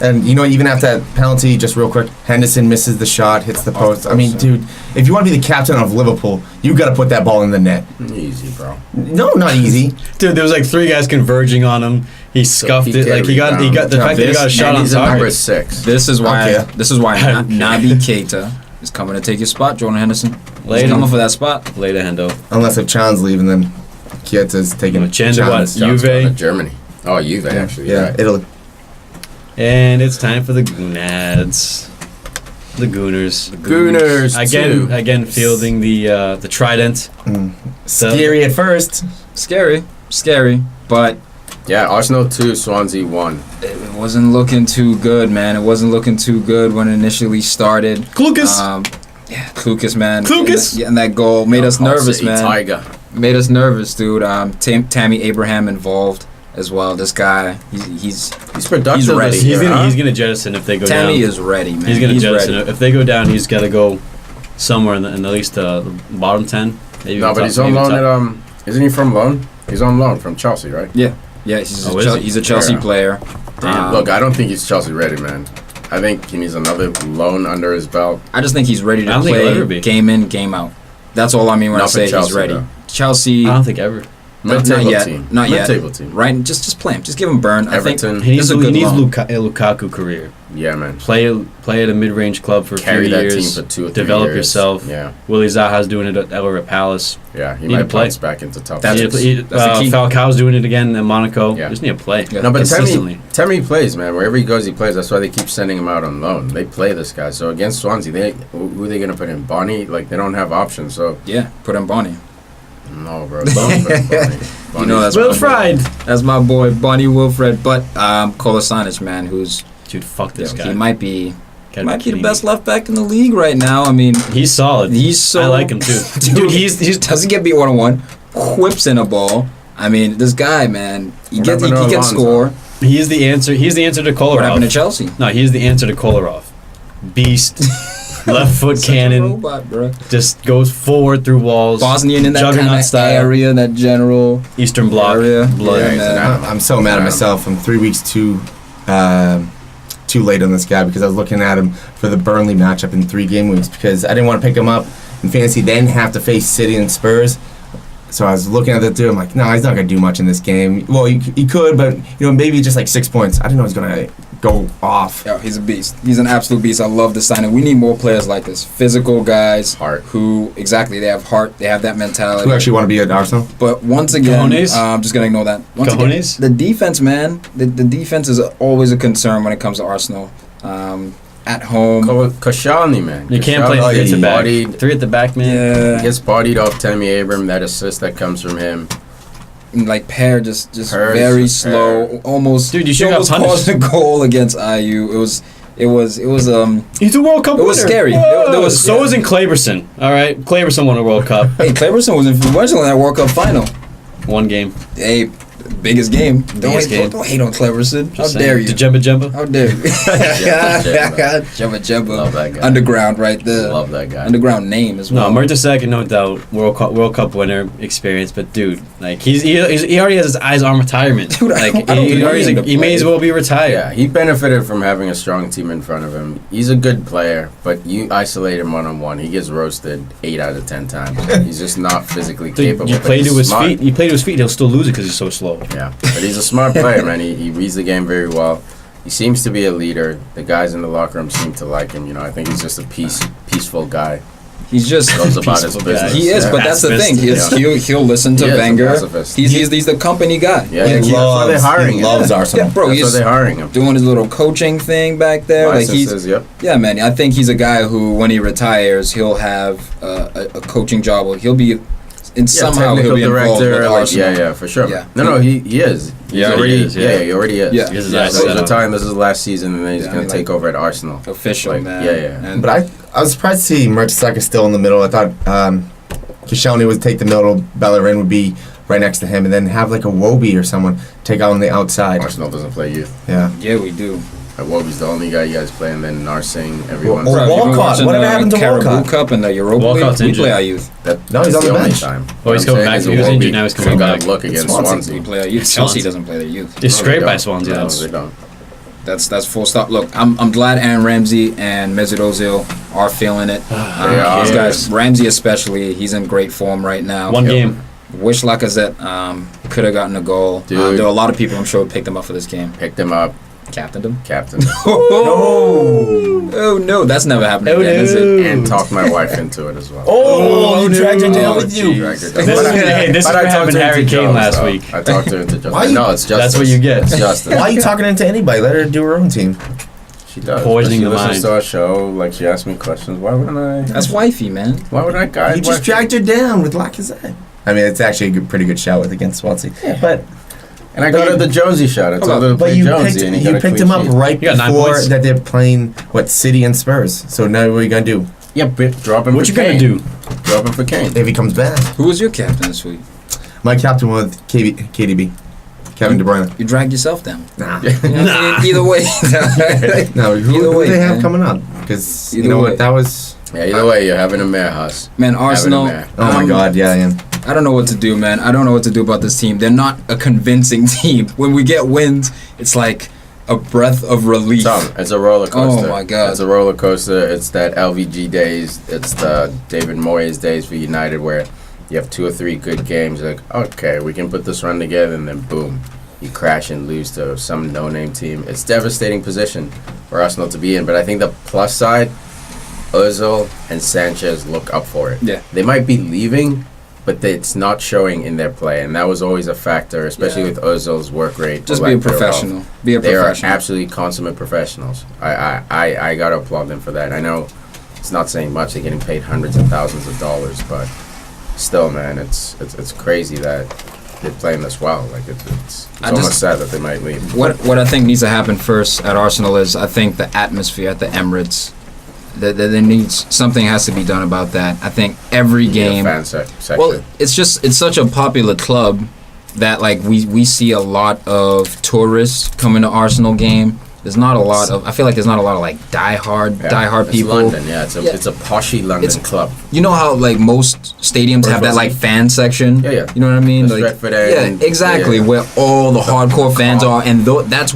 And even after that penalty, just real quick, Henderson misses the shot, hits the post. I mean, dude, if you want to be the captain of Liverpool, you got to put that ball in the net. Easy, bro. No, not easy. Dude, there was like 3 guys converging on him. He scuffed it. Like he got the fact that he got a shot on target. Number 6. This is why Naby Keita is coming to take your spot, Jordan Henderson. He's coming for that spot. Later, Hendo. Unless if Chan's leaving, then Keita's taking Chan to what? Juve? Germany. Oh, Juve, actually. Yeah, Italy. And it's time for the Goonads. The Gooners. Gooners. Again, fielding the Trident. Scary at first. Scary, but yeah, Arsenal 2, Swansea 1. It wasn't looking too good, man. It wasn't looking too good when it initially started. Klukas. Klukas, man. Klukas. And that goal made us nervous, man. Tiger. Made us nervous, dude. Tammy Abraham involved as well. This guy, he's productive. He's ready. He's gonna jettison if they go down. Tammy is ready, man. He's gonna jettison if they go down. He's got to go somewhere in at least the bottom 10. No, but he's on loan at isn't he from loan? He's on loan from Chelsea, right? Yeah, he's a Chelsea player. Look, I don't think he's Chelsea ready, man. I think he needs another loan under his belt. I just think he's ready to play game in, game out. That's all I mean when I say he's ready. Though. Chelsea. I don't think ever. Not yet. Mid-table team. Right? Just play him. Just give him burn. Everton. I think he needs a Lukaku career. Yeah, man. Play at a mid-range club for a few years. Carry that team for 2 or 3 develop years. Yourself. Yeah. Willie Zaha's doing it at Palace. Yeah, he might bounce back into top. That's the key. Falcao's doing it again in Monaco. Yeah. Just need to play. Yeah. No, but Tammy plays, man. Wherever he goes, he plays. That's why they keep sending him out on loan. They play this guy. So against Swansea, who are they going to put in? Bonnie? Like, they don't have options. So yeah, put in Bonnie. No, bro. Don't put in Bonnie. You know that's Wilfred. That's my boy, Bonnie Wilfred. But Kolasinac, man, who's dude, fuck this guy. He might be the best left back in the league right now. I mean, he's solid. I like him too. Dude, he doesn't get beat 1-on-1. Whips in a ball. I mean, this guy, man, he can score. He's the answer. He's the answer to Kolarov. What happened to Chelsea? No, he's the answer to Kolarov. Beast. Left foot cannon. Robot, bro. Just goes forward through walls. Bosnian in that kind of area, that general Eastern Bloc area. Blood. Yeah, I'm so mad at myself. I'm 3 weeks too late on this guy because I was looking at him for the Burnley matchup in 3 game weeks because I didn't want to pick him up in fantasy, then have to face City and Spurs. So I was looking at that dude. I'm like, no, he's not gonna do much in this game. Well, he could, but maybe just like 6 points. I didn't know he was gonna go off. Yeah, he's a beast. He's an absolute beast. I love the signing. We need more players like this. Physical guys, who they have heart. They have that mentality. Who actually want to be at Arsenal? But once again, I'm just gonna ignore that. Once again, the defense, man. The defense is always a concern when it comes to Arsenal. at home. Koscielny, man. You can't play three at the back. Three at the back, man. Yeah. He gets bodied off Tammy Abraham. That assist that comes from him. Like Pear just very slow. Almost. Dude, you should have caused a goal against IU. It was He's a World Cup winner. It was scary. So wasn't Kleberson. All right, Kleberson won a World Cup. Hey, Kleberson was influential in that World Cup final. One game. Hey, biggest game. Don't hate on Cleverson. How dare you? Jemba. How dare you? Jemba. Love that guy. Underground right there. Love that guy. Underground name as well. No, Mertesacker, no doubt, World Cup winner experience. But dude, like he already has his eyes on retirement. Dude, like he may as well be retired. Yeah, he benefited from having a strong team in front of him. He's a good player, but you isolate him 1-on-1, he gets roasted 8 out of 10 times. He's just not physically capable. You play to his feet. You play to his feet. He'll still lose it because he's so slow. Yeah, but he's a smart player, man. He reads the game very well. He seems to be a leader. The guys in the locker room seem to like him. You know, I think he's just a peaceful guy. He's just goes about his business. He is, but that's the thing. He'll listen to Wenger. He's the company guy. Yeah, that's why they're hiring him. He loves Arsenal. Yeah, bro, that's why they're hiring him. Doing his little coaching thing back there. Yeah, man. I think he's a guy who, when he retires, he'll have a coaching job. Or he'll be. And somehow he'll be involved with Arsenal. Yeah, for sure. Yeah. No, he is. He already is. He already is. Yeah. So the time this is his last season, and then he's going to take over at Arsenal. Official, man. Yeah. But I was surprised to see Mertesacker still in the middle. I thought Koscielny would take the middle, Bellerin would be right next to him, and then have like a Wobie or someone take out on the outside. Arsenal doesn't play youth. Yeah, we do. Wobie's the only guy you guys play, and then Narsing, everyone. Walcott. Whatever happened to Walcott? Cup and the Europa League. We play our youth. No, he's on the bench. Oh, he's coming back. He was injured. Now he's coming back. Look against Swansea. We play our youth. Chelsea doesn't play their youth. It's scraped by Swansea. No, they don't. That's full stop. Look, I'm glad Aaron Ramsey and Mesut Ozil are feeling it. These guys, Ramsey especially, he's in great form right now. One game. Wish Lacazette could have gotten a goal. There were a lot of people I'm sure picked him up for this game. Picked him up. Captained him. Oh no, that's never happened again, is it? And talked my wife into it as well. You dragged her down with you. This is what happened to Harry Kane last week. I talked to her into Justin. No, it's Justin. That's what you get. It's Justin. Why are you talking into anybody? Let her do her own team. She does. Poisoning the mind. She listens to our show. Like, she asks me questions. Why wouldn't I? That's wifey, man. Why would I guide? You just dragged her down with Lacazette. I mean, it's actually a pretty good shout against Swansea. Yeah. But and I got her the Jonesy shot. I told her to play Jonesy, and you picked him up right before that they're playing City and Spurs. So now what are you gonna do? Yeah, drop him. What for you gonna Kane. do? Drop him for Kane if he comes back. Who was your captain this week? My captain was KDB. Kevin De Bruyne. You dragged yourself down. Nah. Either way. No, who do they have coming up? Because you know what, that was. Yeah, either way, you're having a mare, Huss. Man, Arsenal. Oh my God, yeah, I am. I don't know what to do, man. I don't know what to do about this team. They're not a convincing team. When we get wins, it's like a breath of relief. It's a roller coaster. Oh my God. It's a roller coaster. It's that LVG days. It's the David Moyes days for United where you have 2 or 3 good games. Like, okay, we can put this run together, and then boom, you crash and lose to some no-name team. It's a devastating position for Arsenal to be in. But I think the plus side, Ozil and Sanchez look up for it. Yeah. They might be leaving, but it's not showing in their play, and that was always a factor, especially with Ozil's work rate. Just be a professional. Be a professional. They are absolutely consummate professionals. I gotta applaud them for that. I know it's not saying much; they're getting paid hundreds of thousands of dollars, but still, man, it's crazy that they're playing this well. Like it's almost sad that they might leave. What I think needs to happen first at Arsenal is I think the atmosphere at the Emirates. There needs something has to be done about that. I think every game. Fan section. Well, it's such a popular club that like we see a lot of tourists coming to Arsenal game. There's not a lot of. I feel like there's not a lot of like diehard people. London, it's a poshy London club. You know how like most stadiums have that like fan section. Yeah. You know what I mean? Like, exactly. Yeah. Where all the hardcore fans are, and that's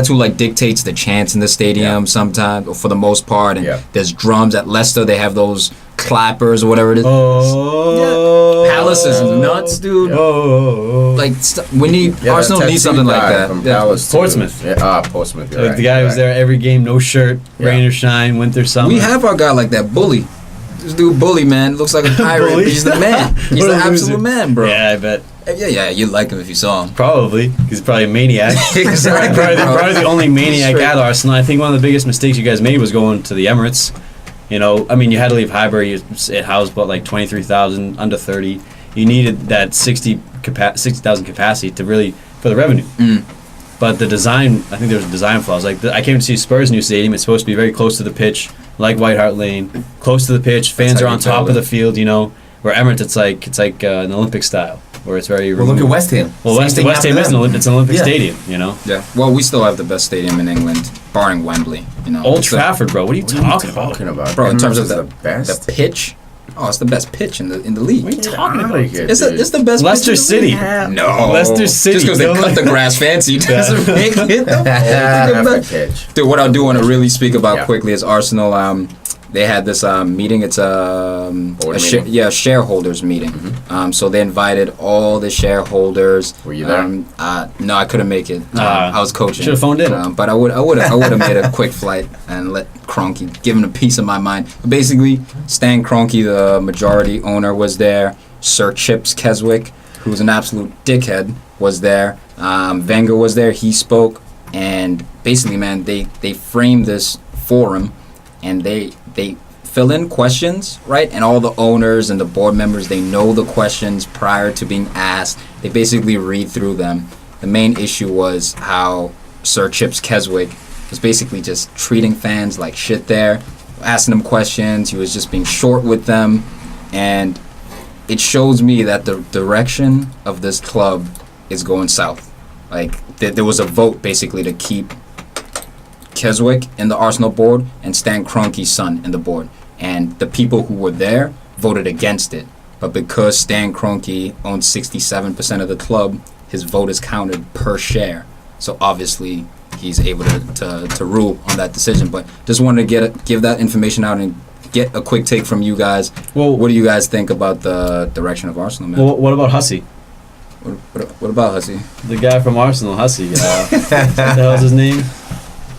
who like dictates the chants in the stadium sometimes, or for the most part. And there's drums at Leicester. They have those clappers or whatever it is. Palace is nuts, dude. Like we need Arsenal needs something like that. From Palace Portsmouth. Portsmouth. Like the guy who's there every game, no shirt, rain or shine, winter, summer. We have our guy like that, Bully. This dude Bully, man, looks like a pirate. He's the man. He's the absolute man, bro. Yeah, I bet. Yeah, you'd like him if you saw him. Probably. He's probably a maniac. Exactly. probably the only maniac at Arsenal. I think one of the biggest mistakes you guys made was going to the Emirates. You know, I mean, you had to leave Highbury. It housed about like 23,000 under 30. You needed that 60,000 capacity to really for the revenue. But the design, I think there was design flaws. Like I came to see Spurs' new stadium. It's supposed to be very close to the pitch, like White Hart Lane, close to the pitch. Fans are on top of the field. You know, where Emirates, it's like an Olympic style, where it's very. Well, look at West Ham. Well, West Ham is an Olympic stadium. You know. Yeah. Well, we still have the best stadium in England, barring Wembley. You know. Old Trafford, bro. What are you talking about? Bro, in terms of the best pitch. Oh, it's the best pitch in the league. What are you talking about? It's the best. Leicester City. No, Leicester City. Just because they cut the grass fancy doesn't make it the best. Dude, what I do want to really speak about quickly is Arsenal. They had this meeting. It's a shareholders meeting. So they invited all the shareholders. Were you there? No, I couldn't make it. I was coaching. Should have phoned in. But I would have made a quick flight and let Kroenke give him a piece of my mind. But basically, Stan Kroenke, the majority owner, was there. Sir Chips Keswick, who's an absolute dickhead, was there. Wenger was there. He spoke, and basically, man, they framed this forum, and they fill in questions, right? And all the owners and the board members, they know the questions prior to being asked. They basically read through them. The main issue was how Sir Chips Keswick was basically just treating fans like shit there, asking them questions. He was just being short with them. And it shows me that the direction of this club is going south. Like, there was a vote basically to keep Keswick in the Arsenal board and Stan Kroenke's son in the board. And the people who were there voted against it. But because Stan Kroenke owns 67% of the club, his vote is counted per share. So obviously he's able to rule on that decision. But just wanted to give that information out and get a quick take from you guys. Well, what do you guys think about the direction of Arsenal, man? Well, what about Hussey? What about Hussey? The guy from Arsenal, Hussey. What the hell's his name?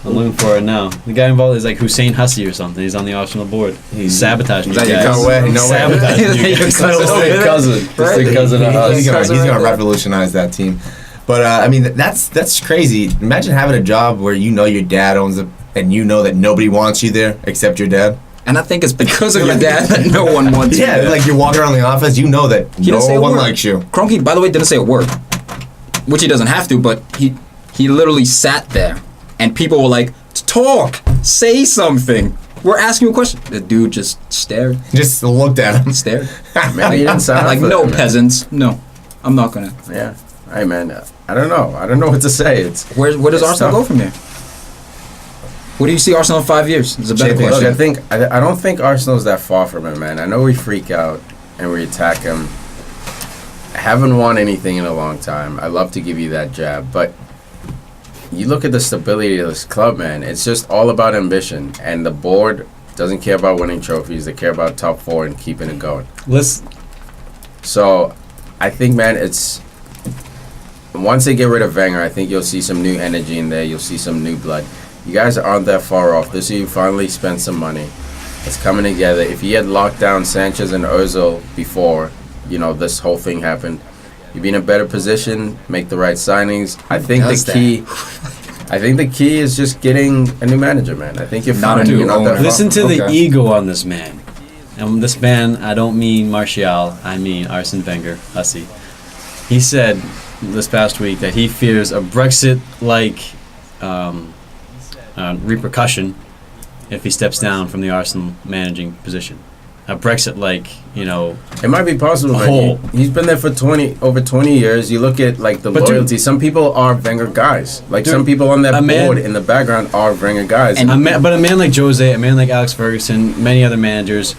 I'm looking for it now. The guy involved is like Hussein Hussey or something. He's on the Arsenal board. He's sabotaging you guys. No way. Sabotaging you guys. Cousin of us. He's gonna revolutionize that team. But I mean, that's crazy. Imagine having a job where you know your dad owns it, and you know that nobody wants you there except your dad. And I think it's because of your dad that no one wants you. Yeah, like you're walking around the office, you know that no one likes you. Kroenke, by the way, didn't say a word, which he doesn't have to, but he literally sat there. And people were like, talk, say something. We're asking you a question. The dude just stared. Just looked at him. Stared. Man, he didn't sound like, no, peasants. No, I'm not going to. Yeah. Hey, man, I don't know. I don't know what to say. Where does Arsenal go from here? What do you see Arsenal in 5 years? It's a better question. I don't think Arsenal's that far from it, man. I know we freak out and we attack him. I haven't won anything in a long time. I love to give you that jab, but you look at the stability of this club, man. It's just all about ambition, and the board doesn't care about winning trophies. They care about top four and keeping it going. So, I think, man, it's once they get rid of Wenger, I think you'll see some new energy in there. You'll see some new blood. You guys aren't that far off. This year, you finally spent some money. It's coming together. If you had locked down Sanchez and Ozil before, this whole thing happened, you'd be in a better position, make the right signings. I think the key is just getting a new manager, man. I think you're fine. Listen to the ego on this man. And this man, I don't mean Martial, I mean Arsene Wenger, Hussey. He said this past week that he fears a Brexit-like repercussion if he steps down from the Arsenal managing position. A Brexit-like, It might be possible, man. He's been there for over 20 years. You look at, the loyalty. Some people are Wenger guys. Some people on that board in the background are Wenger guys. But a man like Jose, a man like Alex Ferguson, many other managers,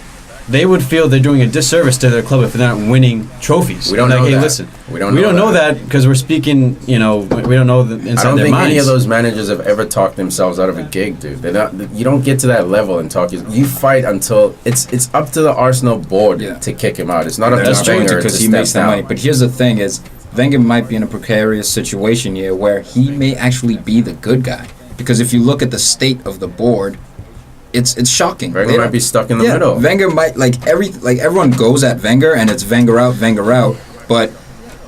they would feel they're doing a disservice to their club if they're not winning trophies. We don't know that. Listen, we don't know that because we're speaking, we don't know the inside their minds. I don't think any of those managers have ever talked themselves out of a gig, dude. You don't get to that level and talk. You fight until it's up to the Arsenal board to kick him out. It's not up to Wenger because he makes the money. But here's the thing: is Wenger might be in a precarious situation here where he may actually be the good guy. Because if you look at the state of the board, it's shocking. Wenger might be stuck in the middle. Wenger might everyone goes at Wenger and it's Wenger out. But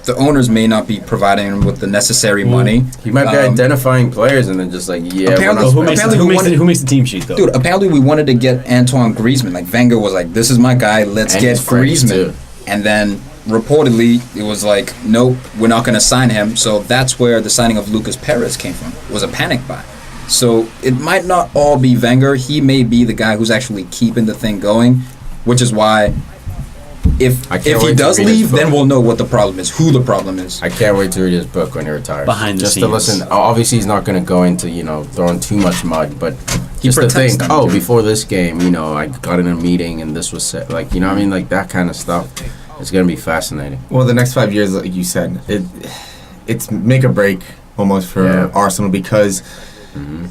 the owners may not be providing him with the necessary money. He might be identifying players and then just like, apparently, who makes the team sheet though? Dude, apparently we wanted to get Antoine Griezmann. Like Wenger was like, "This is my guy. Let's get Griezmann." And then reportedly it was like, "Nope, we're not going to sign him." So that's where the signing of Lucas Perez came from. It was a panic buy. So it might not all be Wenger. He may be the guy who's actually keeping the thing going, which is why. If he does leave, then we'll know what the problem is, who the problem is. I can't wait to read his book when he retires. Behind the scenes. Just to listen. Obviously, he's not going to go into, throwing too much mud, but just to think, before this game, I got in a meeting and this was said. Like, what I mean? Like, that kind of stuff. It's going to be fascinating. Well, the next 5 years, like you said, it's make or break almost for Arsenal because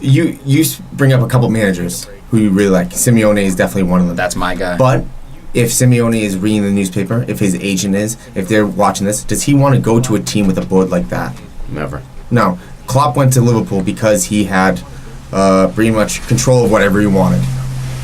you bring up a couple managers who you really like. Simeone is definitely one of them. That's my guy. But if Simeone is reading the newspaper, if his agent is, if they're watching this, does he want to go to a team with a board like that? Never. No. Klopp went to Liverpool because he had pretty much control of whatever he wanted.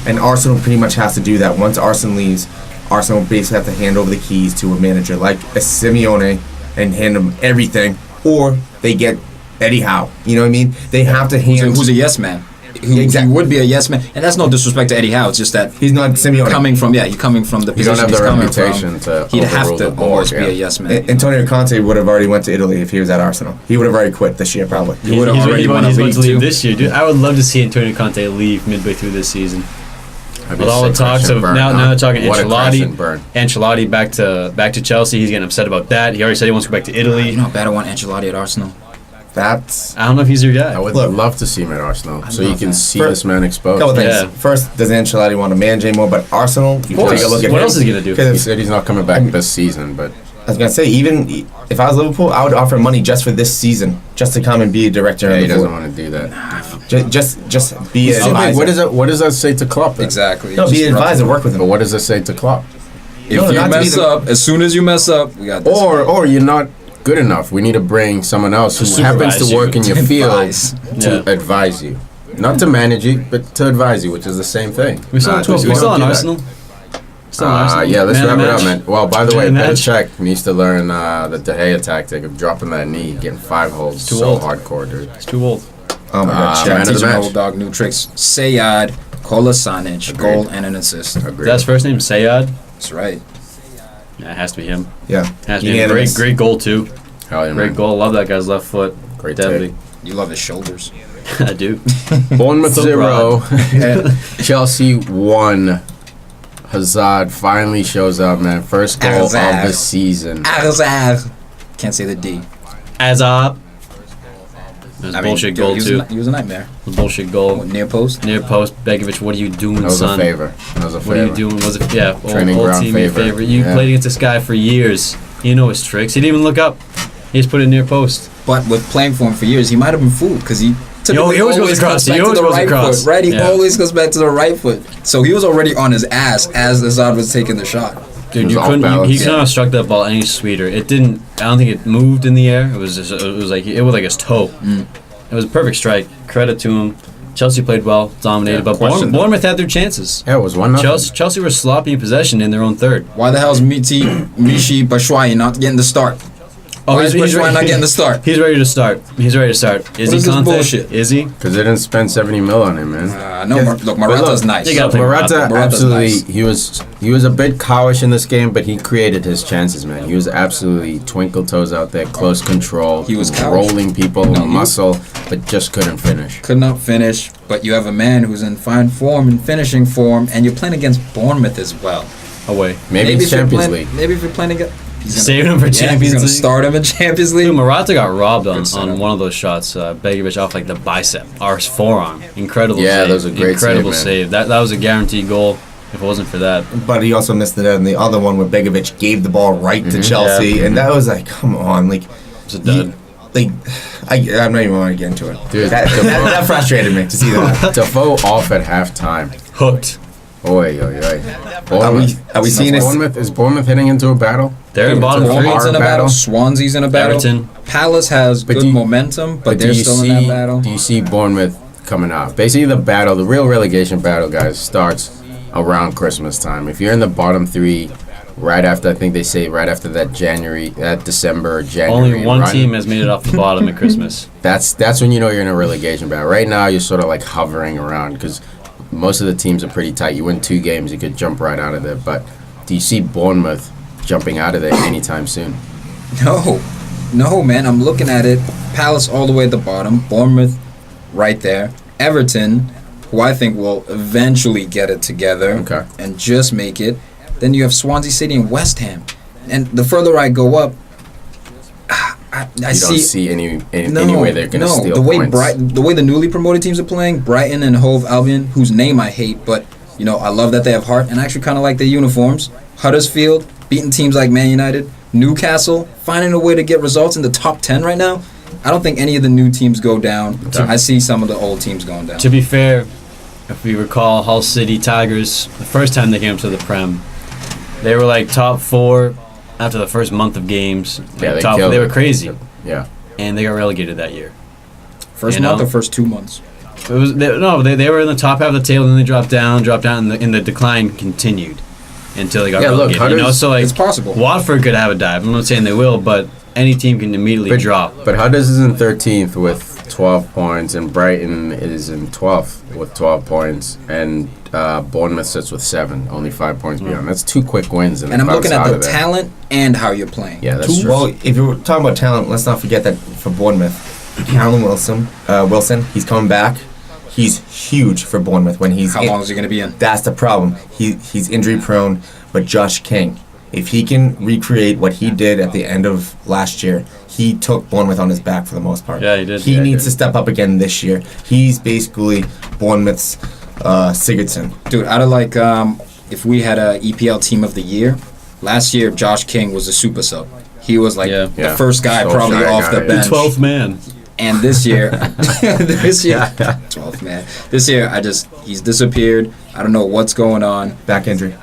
And Arsenal pretty much has to do that. Once Arsenal leaves, Arsenal basically have to hand over the keys to a manager like a Simeone and hand him everything, or they get Eddie Howe. You know what I mean? They have to hand... Who's a yes man. He would be a yes man, and that's no disrespect to Eddie Howe. It's just that he's not Simeone. He's coming from the position he's coming from. He'd have to always be a yes man. Antonio Conte would have already went to Italy if he was at Arsenal. He would have already quit this year, probably. He would have already won a league to leave this year, dude. I would love to see Antonio Conte leave midway through this season. With all the talks of now they're talking Ancelotti back to Chelsea. He's getting upset about that. He already said he wants to go back to Italy. You know how bad I want Ancelotti at Arsenal. I don't know if he's your guy. I would love to see him at Arsenal, so you can see this man exposed. Couple things. Yeah. First, does Ancelotti want to manage anymore? But Arsenal, you take a look at what else is he gonna do? He said he's not coming back this season, but I was gonna say, even if I was Liverpool, I would offer money just for this season, just to come and be a director. He doesn't want to do that. Just be an advisor. What does that say to Klopp? Then? Exactly. No, be an advisor. Work with him. But what does it say to Klopp? If you mess up, as soon as you mess up, we got this. Or you're not good enough. We need to bring someone else who happens to work in your field to advise you. Not to manage you, but to advise you, which is the same thing. We're still on Arsenal. Yeah, let's wrap it up, man. Well, by the way, Belichick needs to learn the De Gea tactic of dropping that knee, getting 5 holes. Too so old. Hardcore, dude. It's too old. Oh my God! Man of the match. Old dog, new tricks. Sayad, Kolasanic, goal and an assist. Agreed. That's first name Sayad. That's right. Yeah, it has to be him. Yeah, has to be him. Great goal too. Hell yeah, great goal. Love that guy's left foot. Great deadly. take. You love his shoulders. I do. Bournemouth 0. Chelsea 1. Hazard finally shows up, man. First goal of the season. Hazard. Can't say the D. Hazard. That was bullshit goal too. He was a nightmare. Bullshit goal. What, near post? Near post. Begovic, what are you doing, son? That was a favor. What are you doing? Was it? Yeah. Training ground favor. You played against this guy for years. You know his tricks. He didn't even look up. He just put it near post. But with playing for him for years, he might have been fooled because he always goes across. He always goes across. Right? He always goes back to the right foot. So he was already on his ass as Hazard was taking the shot. Dude, he couldn't have struck that ball any sweeter. It didn't. I don't think it moved in the air. It was like his toe. It was a perfect strike. Credit to him. Chelsea played well, dominated, but Bournemouth had their chances. Yeah, it was 1-0. Chelsea were sloppy in possession in their own third. Why the hell is Michy Batshuayi not getting the start? He's not getting the start. He's ready to start. Is he Conte? Bullshit? Is he? Because they didn't spend 70 mil on him, man. No, look, Morata's nice. Morata absolutely. Nice. He was a bit cowish in this game, but he created his chances, man. He was absolutely twinkle toes out there, close control. He was rolling people, muscle, but just couldn't finish. Could not finish. But you have a man who's in fine form and finishing form, and you're playing against Bournemouth as well. Away. Maybe it's Champions League. Maybe if you're playing against. Saving him for Champions League. Start him in Champions League. Dude, Morata got robbed on one of those shots. Begovic off like the bicep, or his forearm. Incredible save. That was a great incredible save. That was a guaranteed goal if it wasn't for that. But he also missed it in the other one where Begovic gave the ball right to Chelsea, and that was like, come on, like. It's a dud. I'm not even want to get into it. Dude, that frustrated me to see that. Defoe off at halftime. Hooked. Oy. Are we seeing Bournemouth? Is Bournemouth heading into a battle? They're in bottom three. Bournemouth's in a battle. Swansea's in a battle. Everton. Palace has good momentum, but they're still in that battle. Do you see Bournemouth coming out? Basically, the real relegation battle, guys, starts around Christmas time. If you're in the bottom 3 right after, I think they say right after that December or January Only one run. team has made it off the bottom at Christmas. That's when you know you're in a relegation battle. Right now, you're sort of like hovering around because most of the teams are pretty tight. You win 2 games, you could jump right out of there. But do you see Bournemouth jumping out of there anytime soon? No, man. I'm looking at it. Palace all the way at the bottom. Bournemouth right there. Everton, who I think will eventually get it together and just make it. Then you have Swansea City and West Ham. And the further I go up, I don't see any way they're going to steal points. The way the newly promoted teams are playing, Brighton and Hove Albion, whose name I hate, but I love that they have heart and I actually kind of like their uniforms. Huddersfield, beating teams like Man United. Newcastle, finding a way to get results in the top 10 right now. I don't think any of the new teams go down. I see some of the old teams going down. To be fair, if we recall Hull City Tigers, the first time they came to the Prem, they were like top 4 after the first month of games. Yeah, they were crazy. Yeah. And they got relegated that year. First month or first 2 months? They were in the top half of the table, and then they dropped down, and the decline continued until they got relegated. Look, so like it's possible. Watford could have a dive. I'm not saying they will, but any team can immediately drop. But Hudders is in 13th with 12 points, and Brighton is in 12th with 12 points, and Bournemouth sits with 7, only 5 points beyond. That's 2 quick wins. And I'm looking at the talent and how you're playing. Yeah, that's true. Well, if you're talking about talent, let's not forget that for Bournemouth, Callum Wilson, he's coming back. He's huge for Bournemouth when he's. How long is he going to be in? That's the problem. He's injury prone, but Josh King, if he can recreate what he did at the end of last year, he took Bournemouth on his back for the most part. Yeah, he did. He needs to step up again this year. He's basically Bournemouth's Sigurdsson. Dude, out of if we had a EPL Team of the Year, last year Josh King was a super sub. He was the first guy probably off the bench. 12th man. And this year, 12th man. This year, he's disappeared. I don't know what's going on. Back injury.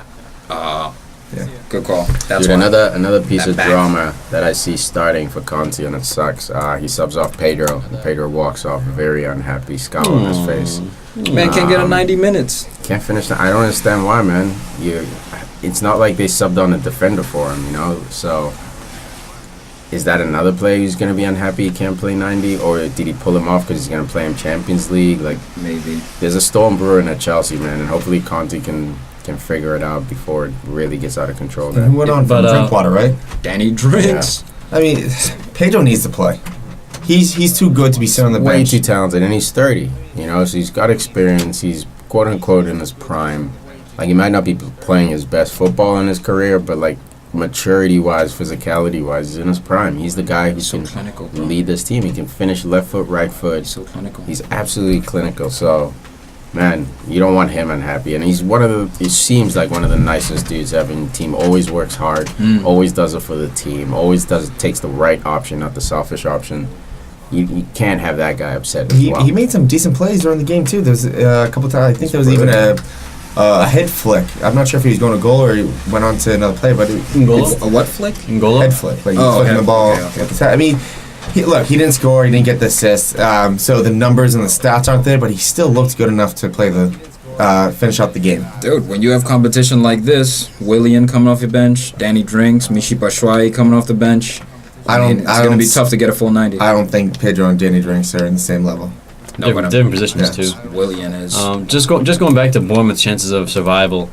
Good call. That's Dude, another piece of drama that I see starting for Conte, and it sucks. He subs off Pedro, and Pedro walks off, a very unhappy scowl on his face. Man can't get 90 minutes. Can't finish. I don't understand why, man. It's not like they subbed on a defender for him, So, is that another player who's going to be unhappy he can't play 90? Or did he pull him off because he's going to play him Champions League? Maybe. There's a storm brewing at Chelsea, man, and hopefully Conte can figure it out before it really gets out of control. He went on from Drinkwater, right? Danny Drinks. Yeah. I mean, Pedro needs to play. He's too good to be sitting on the way bench. Too talented, and he's 30. So he's got experience. He's quote unquote in his prime. He might not be playing his best football in his career, but maturity-wise, physicality-wise, he's in his prime. He's the guy who can lead this team. He can finish left foot, right foot. So clinical. He's absolutely clinical. So, man, you don't want him unhappy. And he's he seems like one of the nicest dudes ever in the team. Always works hard. Always does it for the team. Always takes the right option, not the selfish option. You can't have that guy upset as well. He made some decent plays during the game, too. There was a couple times. I think there was even a head flick. I'm not sure if he was going to goal or he went on to another play, but a what flick? Head flick. Flicking the ball. Okay. I mean, he didn't score. He didn't get the assist. So the numbers and the stats aren't there, but he still looked good enough to play finish out the game. Dude, when you have competition like this, Willian coming off your bench, Danny Drinks, Michy Batshuayi coming off the bench, it's going to be tough to get a full 90. I don't think Pedro and Danny Drinks are in the same level. Different positions too. Willian is. Just going back to Bournemouth's chances of survival.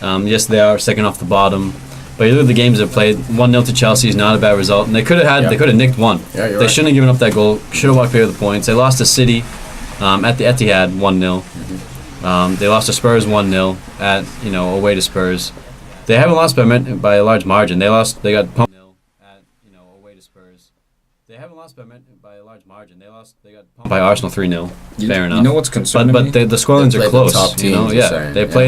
Yes, they are second off the bottom, but you look at the games they've played. 1-0 to Chelsea is not a bad result, and they could have nicked one. Yeah, they shouldn't have given up that goal. Should have walked away with the points. They lost to City at the Etihad 1-0. They lost to Spurs 1-0 at away to Spurs. They haven't lost by a large margin. They got pumped at away to Spurs. They haven't lost by a large margin. They got pumped by Arsenal 3-0. Fair enough. You know what's concerning me? But the scorelines are close. The top teams,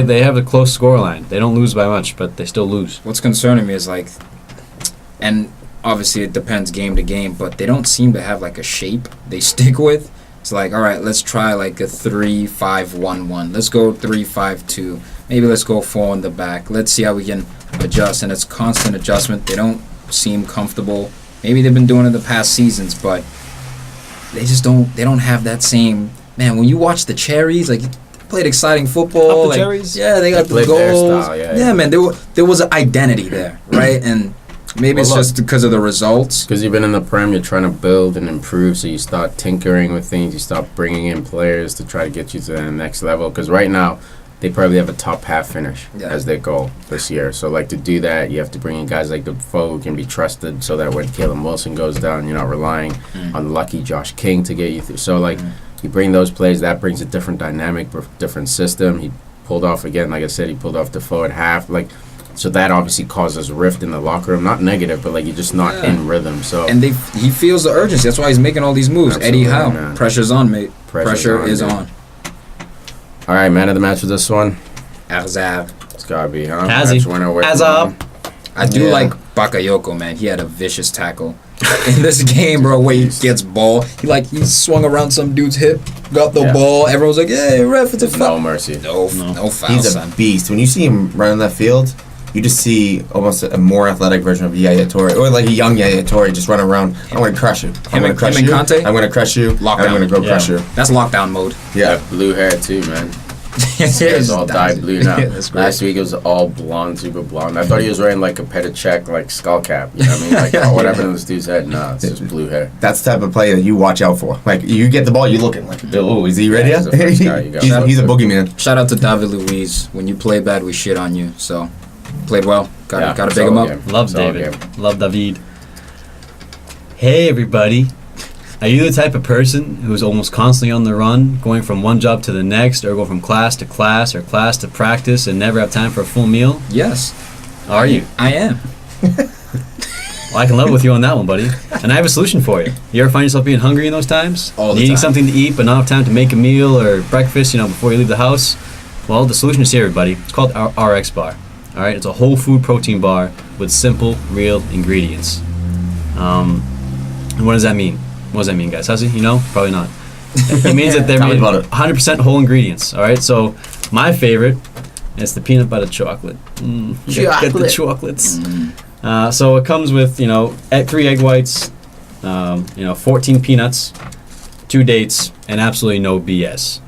They have a close scoreline. They don't lose by much, but they still lose. What's concerning me is and obviously it depends game to game, but they don't seem to have a shape they stick with. It's all right, let's try a 3-5-1-1. Let's go 3-5-2. Maybe let's go 4 in the back. Let's see how we can adjust, and it's constant adjustment. They don't seem comfortable. Maybe they've been doing it the past seasons, but they just don't have that same, man, when you watch the Cherries, played exciting football. Up the cherries. Yeah, they got the goals. Yeah, man, there was an identity there, right? And maybe it's just because of the results. Because you've been in the Prem, you're trying to build and improve, so you start tinkering with things. You start bringing in players to try to get you to the next level. Because right now, they probably have a top half finish as their goal this year. So, like, to do that, you have to bring in guys like Defoe who can be trusted so that when Caleb Wilson goes down, you're not relying on lucky Josh King to get you through. So, like, you bring those players, that brings a different dynamic, different system. He pulled off, again, like I said, he pulled off Defoe at half. Like, so that obviously causes rift in the locker room. Not negative, but, like, you're just not in rhythm. So and he feels the urgency. That's why he's making all these moves. Absolutely, Eddie Howe. Man. Pressure's on, mate. Pressure is man. on. All right, man of the match for this one. Azav. It's gotta be, huh? Hazzy. Match winner away from Azab. home. I do like Bakayoko, man. He had a vicious tackle in this game, bro. Where he gets ball, he swung around some dude's hip, got the ball. Everyone's like, "Hey, ref, it's a foul." No mercy. No foul. He's son. a beast. When you see him running that field, you just see almost a more athletic version of Yaya Toure, or like a young Yaya Toure just running around. I'm gonna crush you. I'm gonna crush you. Conte? I'm gonna crush you. Lockdown. I'm gonna go crush you. That's lockdown mode. Yeah. Blue hair too, man. It's all dyed blue now. Last week it was all blonde, super blonde. I thought he was wearing like a Petacek, like skull cap. You know what I mean? Like whatever in this dude's head. No, it's just blue hair. That's the type of play that you watch out for. Like you get the ball, you're looking like, oh, is he ready? He's the first guy you got. He's a boogeyman. Shout out to David Luiz. When you play bad, we shit on you. So played well. Got to big him up. Love David. Love David. Hey everybody. Are you the type of person who's almost constantly on the run, going from one job to the next, or go from class to class or class to practice and never have time for a full meal? Yes. Are you? I am. Well, I can level with you on that one, buddy. And I have a solution for you. You ever find yourself being hungry in those times? All the Needing time. something to eat but not have time to make a meal or breakfast, before you leave the house? Well, the solution is here, everybody. It's called RX Bar. All right, it's a whole food protein bar with simple, real ingredients. And what does that mean? What does that mean, guys? Hussey, Probably not. It means that they're made 100% whole ingredients. All right, so my favorite is the peanut butter chocolate. Get the chocolates. So it comes with 3 egg whites, 14 peanuts, 2 dates, and absolutely no BS.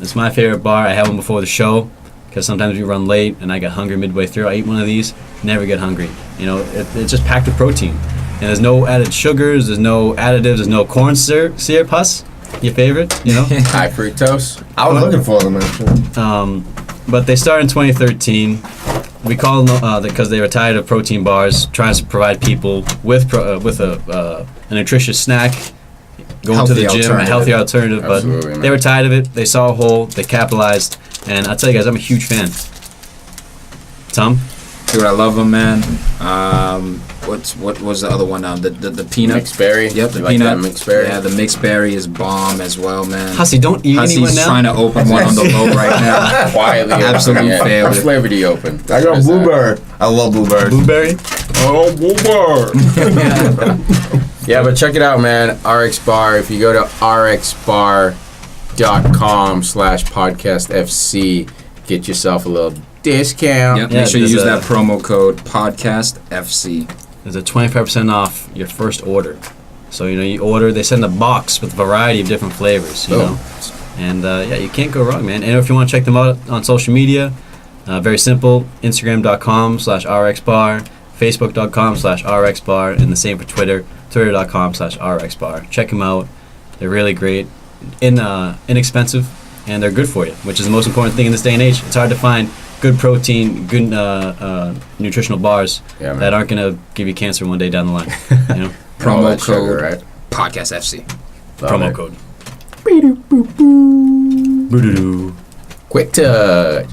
It's my favorite bar. I have one before the show because sometimes we run late and I get hungry midway through. I eat one of these, never get hungry. It's just packed with protein. And there's no added sugars, there's no additives, there's no corn syrup, Huss, your favorite, High fructose. I was looking for them actually. But they started in 2013. We call them because they were tired of protein bars, trying to provide people with a nutritious snack, going to the gym, a healthy alternative. Absolutely, but they were tired of it. They saw a hole, they capitalized, and I'll tell you guys, I'm a huge fan. Tom? Dude, I love them, man. What was the other one now? The peanut Mixed berry. Yep, the You like peanut. that mixed berry? Yeah, the mixed berry is bomb as well, man. Hussey, don't eat anyone Hussey's now. trying to open one on the low right now. Quietly. Absolute failure. What flavor do you open? I got blueberry. I love blueberry. Blueberry? Oh, blueberry. Yeah, but check it out, man. RX Bar. If you go to rxbar.com/podcastfc, get yourself a little discount. Yep, make sure you use that promo code podcastfc. There's a 25% off your first order. So, you order, they send a box with a variety of different flavors, And, you can't go wrong, man. And if you want to check them out on social media, very simple, Instagram.com/RXBar, Facebook.com/RXBar, and the same for Twitter, Twitter.com/RXBar. Check them out. They're really great, inexpensive, and they're good for you, which is the most important thing in this day and age. It's hard to find good protein, good nutritional bars that aren't going to give you cancer one day down the line. Promo code sugar, right? podcastfc. Promo code. Quick touch.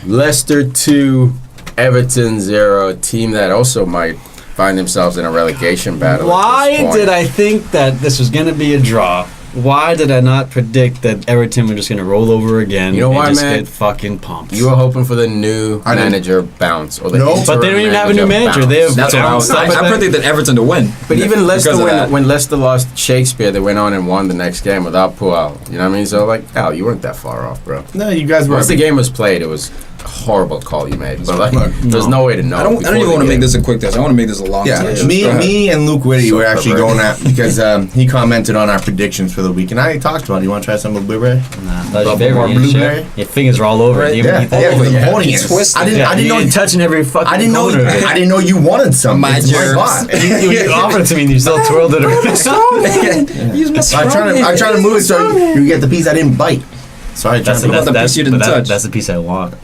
Leicester 2, Everton 0. A team that also might find themselves in a relegation battle. Why did I think that this was going to be a draw? Why did I not predict that Everton were just going to roll over again? You know why, and just man? Get fucking pumped. You were hoping for the new manager bounce, or the but they don't even have a new manager. They have That's what I predicted Everton to win. But even Leicester, when Leicester lost Shakespeare, they went on and won the next game without Puel. You know what I mean? So, Al, you weren't that far off, bro. No, you guys were. Once the game was played, it was horrible call you made. But like, there's no way to know. I don't even want to make this a quick test. I want to make this a long test. Me and Luke Whitty were actually going at because he commented on our predictions for the week, and I talked about it. You want to try some of the blueberry? Nah, blueberry. Your fingers are all over it. Yeah, because I'm holding it. I didn't know you're touching every fucking. I didn't know you wanted some. My spot. You offered it to me, and you still twirled it around. I'm trying to move it so you get the piece I didn't bite. Sorry, that's the piece you didn't touch. That's the piece I want.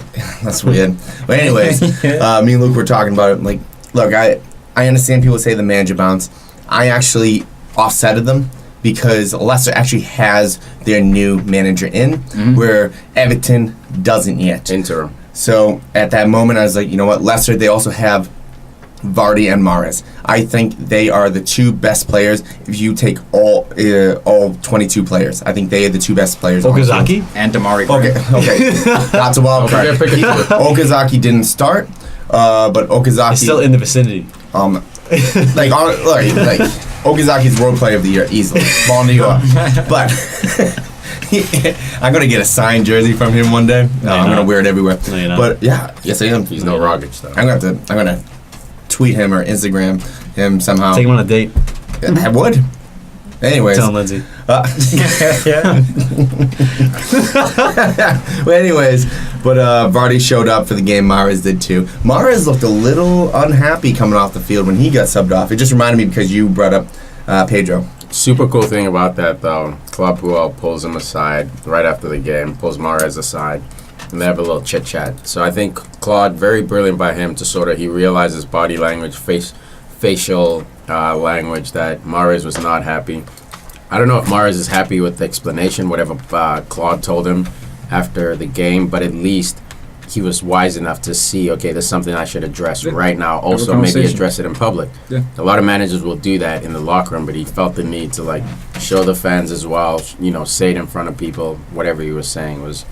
That's weird. But anyways, me and Luke were talking about it. Like, look, I understand people say the manager bounce. I actually offsetted them because Leicester actually has their new manager in, where Everton doesn't yet. Interim. So at that moment, I was like, you know what, Leicester, they also have Vardy and Mahrez. I think they are the two best players. If you take all 22 players, I think they are the two best players. Okazaki and Damari Gray. Okay. That's a wild card. Okazaki didn't start, but Okazaki he's still in the vicinity. Like Okazaki's World Player of the Year easily. Bon Dior. But I'm gonna get a signed jersey from him one day. I'm gonna wear it everywhere. No, but yeah, yes I am. He's no Rogic though. I'm gonna tweet him or Instagram him somehow. Take him on a date. I would. Anyways. Tell him, Lindsay. Well, anyways, but Vardy showed up for the game. Mahrez did too. Mahrez looked a little unhappy coming off the field when he got subbed off. It just reminded me because you brought up Pedro. Super cool thing about that, though, Claude Puel pulls him aside right after the game, pulls Mahrez aside, and they have a little chit-chat. So I think Claude, very brilliant by him to sort of, he realizes body language, facial language, that Mahrez was not happy. I don't know if Mahrez is happy with the explanation, whatever Claude told him after the game, but at least he was wise enough to see, okay, there's something I should address right now. Also, maybe address it in public. Yeah. A lot of managers will do that in the locker room, but he felt the need to like show the fans as well, you know, say it in front of people. Whatever he was saying was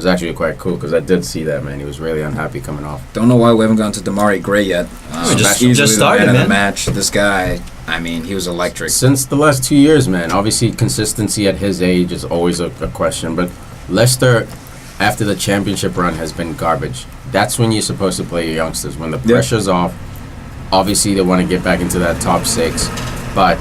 actually quite cool because I did see that, man. He was really unhappy coming off. Don't know why we haven't gone to Damari Gray yet. Just started, man. Man. Of the match. This guy, I mean, he was electric. Since the last 2 years, man. Obviously, consistency at his age is always a question, but Leicester, after the championship run, has been garbage. That's when you're supposed to play your youngsters. When the pressure's off, obviously they want to get back into that top six. But,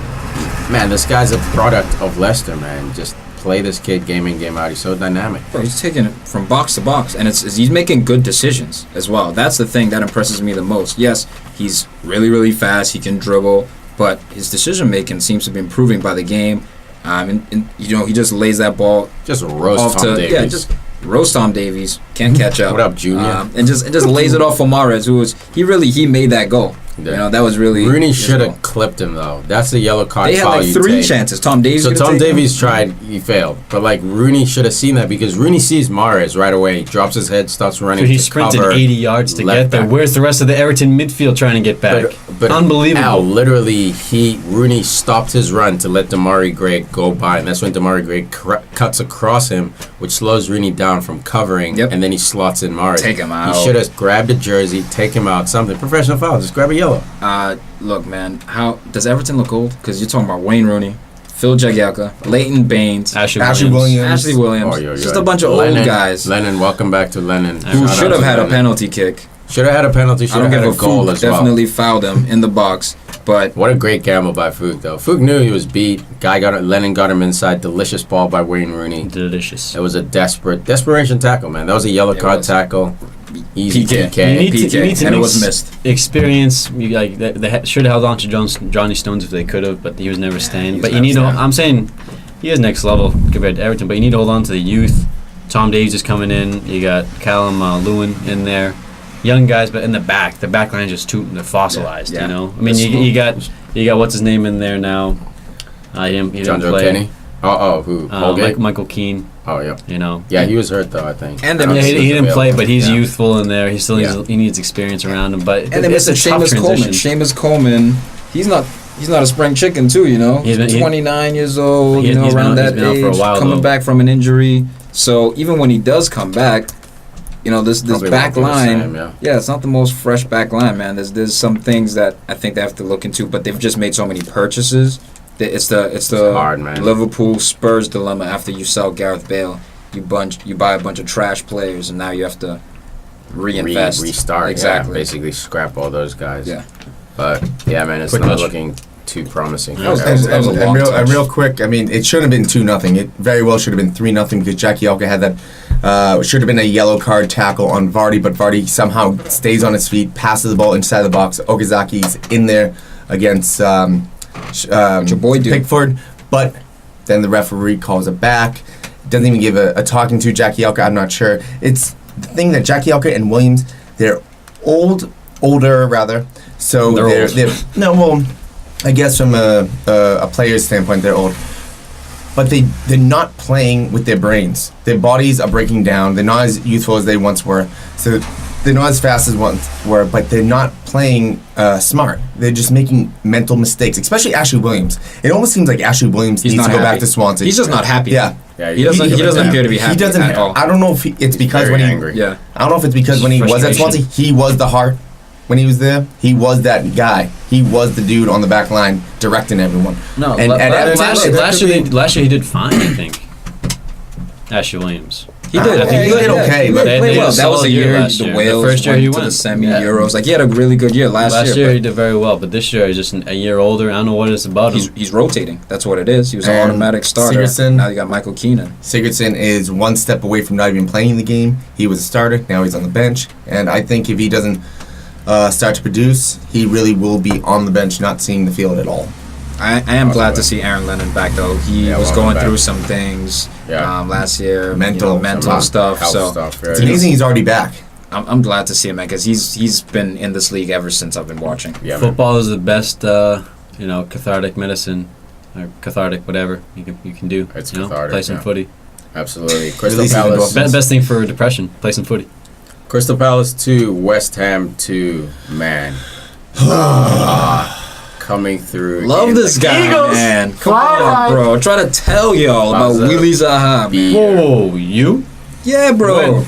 man, this guy's a product of Leicester, man. Just play this kid game in, game out. He's so dynamic. Bro, he's taking it from box to box, and he's making good decisions as well. That's the thing that impresses me the most. Yes, he's really, really fast. He can dribble, but his decision-making seems to be improving by the game. And you know, he just lays that ball just roast Tom Davies. Yeah, just roast Tom Davies. Can't catch up. What up, Junior? And just lays it off for Mahrez, he made that goal. Yeah. You know, that was really... Rooney should have clipped him, though. That's the yellow card. They had like 3 chances. Tom Davies. So Tom Davies tried, he failed. But like Rooney should have seen that because Rooney sees Mahrez right away, drops his head, starts running. Dude, he sprinted 80 yards to get there. Where's the rest of the Everton midfield trying to get back? But unbelievable. Literally, Rooney stopped his run to let Damari Gray go by, and that's when Damari Gray cuts across him, which slows Rooney down from covering, and then he slots in Mahrez. Take him out. He should have grabbed a jersey, take him out, something. Professional foul, just grab a yellow. Look, man, how does Everton look old? Because you're talking about Wayne Rooney, Phil Jagielka, Leighton Baines, Ashley Williams. Just a bunch of old guys. Lennon, welcome back to Lennon. Who should have had a penalty kick. Should have had a penalty, should have had a goal as well. Definitely fouled him in the box. But what a great gamble by Fook, though. Fook knew he was beat. Lennon got him inside. Delicious ball by Wayne Rooney. Delicious. It was a desperation tackle, man. That was a yellow card tackle. Easy PK. You need to and it was missed. Experience. They should have held on to Johnny Stones if they could have, but he was never staying. But you need to. I'm saying he is next level compared to Everton, but you need to hold on to the youth. Tom Davies is coming in. You got Callum Lewin in there. Young guys, but in the back line is just they're fossilized. You know, I mean, you got what's his name in there now. He didn't play. Kenny. Who? Michael Keane. Oh yeah. You know. Yeah, he was hurt though, I think. And he didn't play, but he's youthful in there. He still needs experience around him. But and they missed Seamus Coleman. Seamus Coleman. He's not a spring chicken too. You know. He's 29 years old. You know, around that age, for a while, coming back from an injury. So even when he does come back, you know, this back line, it's not the most fresh back line, man. There's some things that I think they have to look into, but they've just made so many purchases. It's the hard, man. Liverpool Spurs dilemma after you sell Gareth Bale. You buy a bunch of trash players, and now you have to reinvest, restart. Exactly. Yeah, basically scrap all those guys. Yeah. But yeah, man, it's not looking too promising. And real quick, I mean, it should have been 2-0. It very well should have been 3-0 because Jagielka had that. Should have been a yellow card tackle on Vardy, but Vardy somehow stays on his feet, passes the ball inside the box. Okazaki's in there against Pickford, but then the referee calls it back. Doesn't even give a talking to Jagielka. I'm not sure. It's the thing that Jagielka and Williams, they're older rather. So they're no, well, I guess from a player's standpoint, they're old. But they're not playing with their brains. Their bodies are breaking down. They're not as youthful as they once were. So they're not as fast as once were, but they're not playing smart. They're just making mental mistakes, especially Ashley Williams. It almost seems like Ashley Williams needs to go back to Swansea. He's just not happy. Yeah. He doesn't appear to be happy at all. I don't know if it's because when angry. I don't know if it's because when he was at Swansea, he was the heart. When he was there, he was that guy. He was the dude on the back line directing everyone. No, and last year he did fine, I think. Ashley Williams. He did. He did okay. He played well. That was the year the Wales first year he went to the semi-Euros. Like, he had a really good year last year. Last year he did very well, but this year he's just a year older. I don't know what it's about him. He's rotating. That's what it is. He was an automatic starter. Now you got Michael Keenan. Sigurdsson is one step away from not even playing the game. He was a starter. Now he's on the bench. And I think if he doesn't start to produce, he really will be on the bench, not seeing the field at all. I am glad to see Aaron Lennon back, though. He was going through some things last year, mental stuff. It's amazing he's already back. I'm glad to see him, man, because he's been in this league ever since I've been watching. Yeah, football is the best, cathartic medicine, or cathartic whatever you can do. It's cathartic. Play some footy. Absolutely. Crystal Palace. Best thing for depression. Play some footy. Crystal Palace 2, West Ham 2. Man. Coming through. Love this guy, Eagles. Man. Come on, bro. I'm trying to tell y'all about Willie Zaha, man. Whoa, you? Yeah, bro.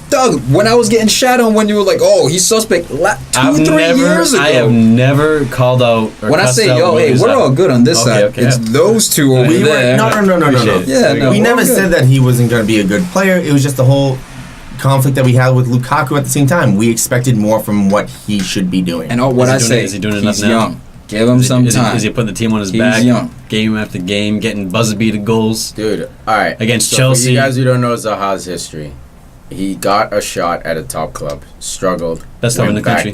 Doug, when I was getting shat on when you were like, oh, he's suspect 3 years ago. I have never called out or when I say, yo, hey, we're all good on this side. Okay, it's those two over there. No. Yeah, no, we never said that he wasn't going to be a good player. It was just the whole conflict that we had with Lukaku at the same time. We expected more from what he should be doing. And what I say, is he doing enough he's now? Young. Give him some time. Is he putting the team on his He's back? Young. Game after game, getting buzzer-beater goals. Dude, all right. Against Chelsea. For you guys who don't know Zaha's history, he got a shot at a top club, struggled, Best club in the country.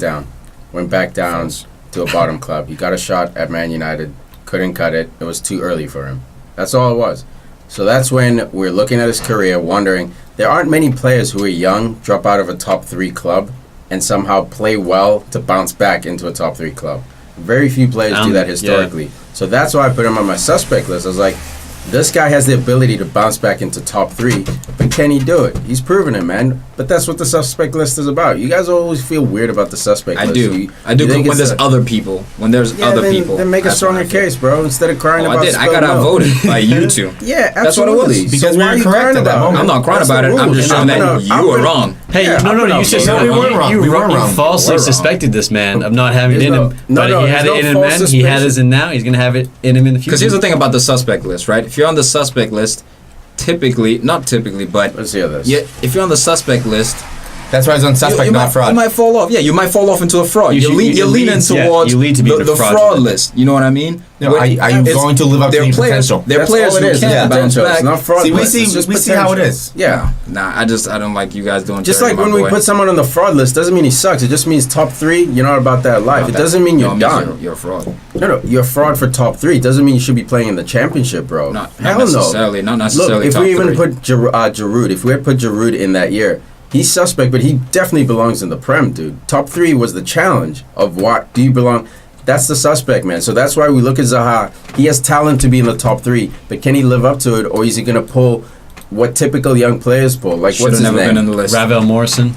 Went back down to a bottom club. He got a shot at Man United, couldn't cut it. It was too early for him. That's all it was. So that's when we're looking at his career, wondering, there aren't many players who are young, drop out of a top 3 club, and somehow play well to bounce back into a top 3 club. Very few players do that historically. Yeah. So that's why I put him on my suspect list. I was like, this guy has the ability to bounce back into top 3, but can he do it? He's proven it, man. But that's what the suspect list is about. You guys always feel weird about the suspect list. I do. When there's other people. When there's other people. Then make a stronger case, bro. Instead of crying about it. I got outvoted by you two. Yeah, absolutely. That's what it was. Because we're crying about that moment. I'm not crying about it. I'm just showing that you were wrong. Hey, no, you said we weren't wrong. You falsely suspected this man of not having it in him. But he had it in him then. He had it in now. He's going to have it in him in the future. Because here's the thing about the suspect list, right? If you're on the suspect list, not typically, but let's hear this. Yeah, if you're on the suspect list, that's why he's on suspect, not fraud. You might fall off. Yeah, you might fall off into a fraud. You're leaning towards the fraud list. You know what I mean? Are you going to live up to your potential? They're players who can't bounce back. It's not fraud. See, we see how it is. Yeah. Nah, I don't like you guys doing. Just like when we put someone on the fraud list, doesn't mean he sucks. It just means top 3. You're not about that life. It doesn't mean you're done. You're a fraud. No, you're a fraud for top 3. It doesn't mean you should be playing in the championship, bro. Not necessarily. Look, if we even put Giroud, if we had put Giroud in that year, he's suspect, but he definitely belongs in the Prem, dude. Top 3 was the challenge of what do you belong. That's the suspect, man. So that's why we look at Zaha. He has talent to be in the top 3, but can he live up to it, or is he going to pull what typical young players pull? Like, what's his name? Been in the list. Ravel Morrison,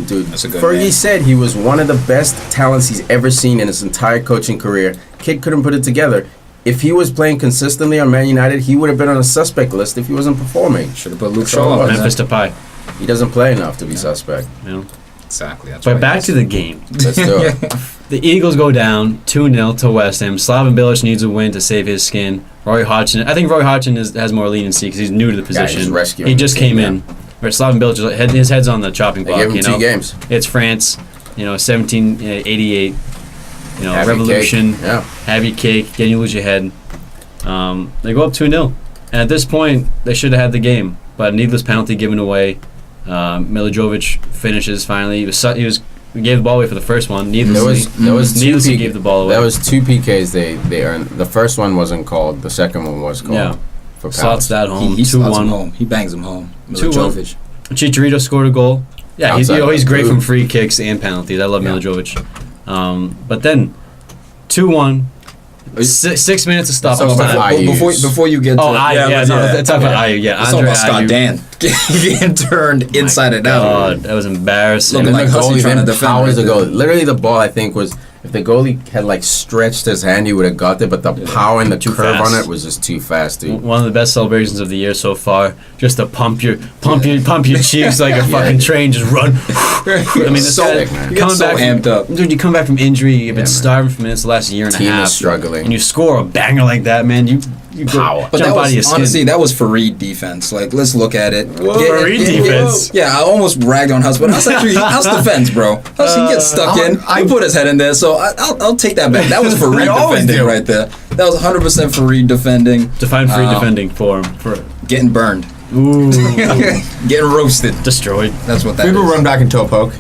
dude. That's a good Fergie name. said he was one of the best talents he's ever seen in his entire coaching career. Kid couldn't put it together. If he was playing consistently on Man United, he would have been on a suspect list if he wasn't performing. Should have put Luke Shaw on Memphis Depay. He doesn't play enough to be suspect. Yeah. Exactly. But back to the game. Let's do it. The Eagles go down 2-0 to West Ham. Slaven Bilic needs a win to save his skin. Roy Hodgson. I think Roy Hodgson has more leniency because he's new to the position. Yeah, he's rescuing he just came in. Or Slaven Bilic, his head's on the chopping block. They gave him 2 games. It's France, 1788. Have revolution. Your cake. Yeah. Have your cake. Then you lose your head. They go up 2-0. And at this point, they should have had the game. But a needless penalty given away. Milijovic finishes finally. We gave the ball away for the first one. Needlessly gave the ball away. There was 2 PKs they earned. The first one wasn't called. The second one was called. Yeah. For slots that home. He 2-1. home. He bangs him home. Milijovic. Chicharito scored a goal. Yeah, he's great from free kicks and penalties. I love Milijovic. But then 2-1. 6 minutes of stoppage time. Before you get to it's talk about Ayew. Yeah, it's all about Scott Dan getting turned inside and out. God, that was embarrassing. Looking like Hussey trying to defend. Powers the goalie. Literally, the ball I think was, if the goalie had stretched his hand, he would have got it. But the power and the curve on it was just too fast, dude. One of the best celebrations of the year so far. Just to pump your cheeks like a fucking train. Just run. I mean, this guy coming back amped up. Dude, you come back from injury. You've been starving for minutes the last year and a half. Team is struggling, and you score a banger like that, man. You power. But that was honestly that was Fareed defense. Let's look at it. Fareed defense. Yeah, I almost bragged on Huss, but Huss defense, bro. Huss, he gets stuck in. I put his head in there, so I'll take that back. That was Fareed defending right there. That was 100% Fareed defending. Define Fareed defending for him. Getting burned. Ooh. Getting roasted. Destroyed. That's what that People run back and toe poke.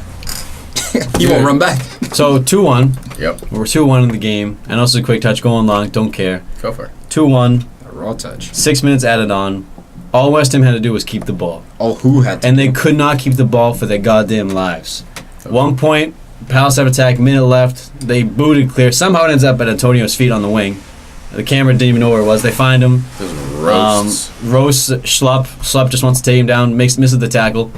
He won't run back. So 2-1. Yep. We're 2-1 in the game. And also a quick touch going long. Don't care. Go for it. 2-1. A raw touch. 6 minutes added on. All West Ham had to do was keep the ball. Who had to? And they could not keep the ball for their goddamn lives. 1 point, Palace have attack, minute left. They booted clear. Somehow it ends up at Antonio's feet on the wing. The camera didn't even know where it was. They find him. Roast, Schlupp just wants to take him down, misses the tackle.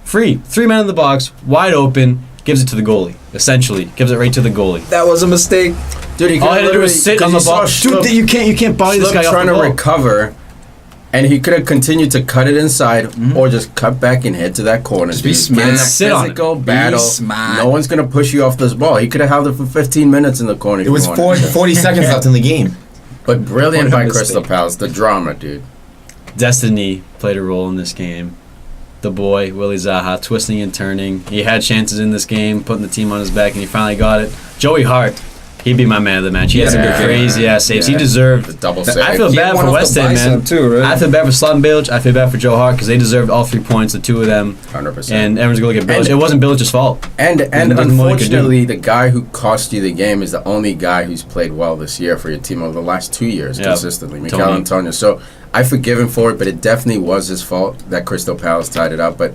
Free. 3 men in the box, wide open, gives it to the goalie. Essentially, gives it right to the goalie. That was a mistake. Dude, all he had to do was sit on the ball. Dude, you can't body this guy off the ball. Trying to recover, and he could have continued to cut it inside, or just cut back and head to that corner. Just be smart. Sit on physical battle. No one's gonna push you off this ball. He could have held it for 15 minutes in the corner. It was 40 seconds left in the game. But brilliant by Crystal Palace. The drama, dude. Destiny played a role in this game. The boy, Willie Zaha, twisting and turning. He had chances in this game, putting the team on his back, and he finally got it. Joey Hart, he'd be my man of the match. He had some crazy ass saves. He deserved the double save. I feel bad for West Ham, man. Too, right? I feel bad for Slaven Bilic. I feel bad for Joe Hart because they deserved all 3 points, the 2 of them. 100%. And everyone's going to look at Bilic. It wasn't Bilic's fault. And unfortunately, the guy who cost you the game is the only guy who's played well this year for your team over the last 2 years consistently. Mikel Antonio. So I forgive him for it, but it definitely was his fault that Crystal Palace tied it up. But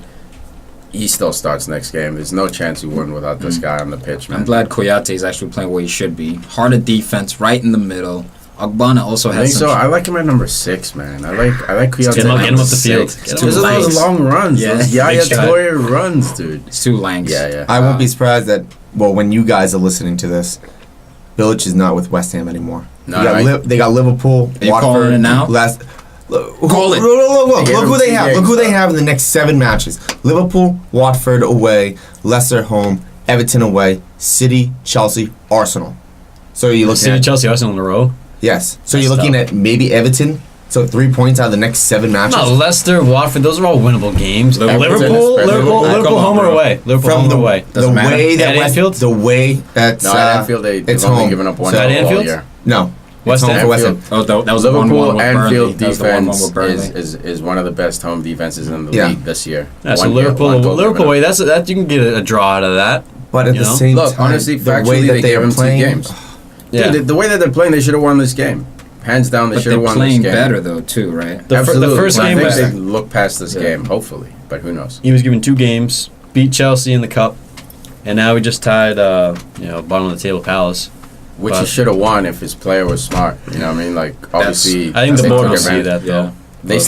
he still starts next game. There's no chance he won without this guy on the pitch, man. I'm glad Kouyate is actually playing where he should be. Hard of defense, right in the middle. Ogbonna also has some... I like him at number 6, man. I like Kouyate. Get him up the field. Those are those long runs. Yeah. Those Yaya Toure runs, dude. It's too lanky. Yeah. I won't be surprised that, when you guys are listening to this, Bilic is not with West Ham anymore. No, they got Liverpool, Are you calling it now? Look who they have. Look who they have in the next 7 matches. Liverpool, Watford away, Leicester home, Everton away, City, Chelsea, Arsenal. So you're looking at Chelsea, Arsenal in a row? Yes. So you're looking at maybe Everton. So 3 points out of the next 7 matches. No, Leicester, Watford, those are all winnable games. Liverpool home or away? Liverpool home or away? The way that Anfield? The way that at Anfield they've only given up one at Anfield all year. No. West Ham. Oh, that was Liverpool Anfield defense is one of the best home defenses in the league this year. Yeah, so Liverpool away. That you can get a draw out of that. But at the same time, honestly, the way that they are playing, 2 games. Yeah, the way that they're playing, they should have won this game. Hands down, they should have won this game. But they're playing better though, too, right? The first game, I think they look past this game, hopefully, but who knows? He was given 2 games, beat Chelsea in the cup, and now we just tied, bottom of the table Palace. Which he should have won if his player was smart. You know what I mean? Obviously, I think the board will see that, though. They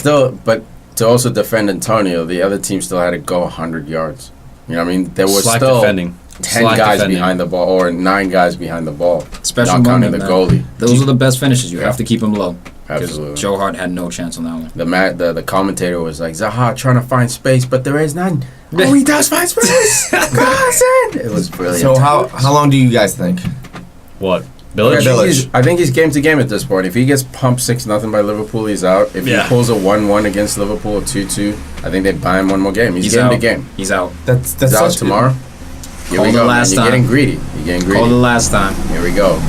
but to also defend Antonio, the other team still had to go 100 yards. You know what I mean? There was still defending. 10 guys behind the ball, or 9 guys behind the ball. Special not counting the goalie. Those are the best finishes. You have to keep them low. Absolutely. Joe Hart had no chance on that one. The commentator was like, Zaha trying to find space, but there is none. Oh, he does find space! It was brilliant. So how long do you guys think? What? Village. I think he's game to game at this point. If he gets pumped 6-0 by Liverpool, he's out. If he pulls a 1-1 against Liverpool, or 2-2, I think they buy him one more game. He's game to game. He's out. That's out tomorrow. Here we go. Last time. You're getting greedy. Call the last time. Here we go.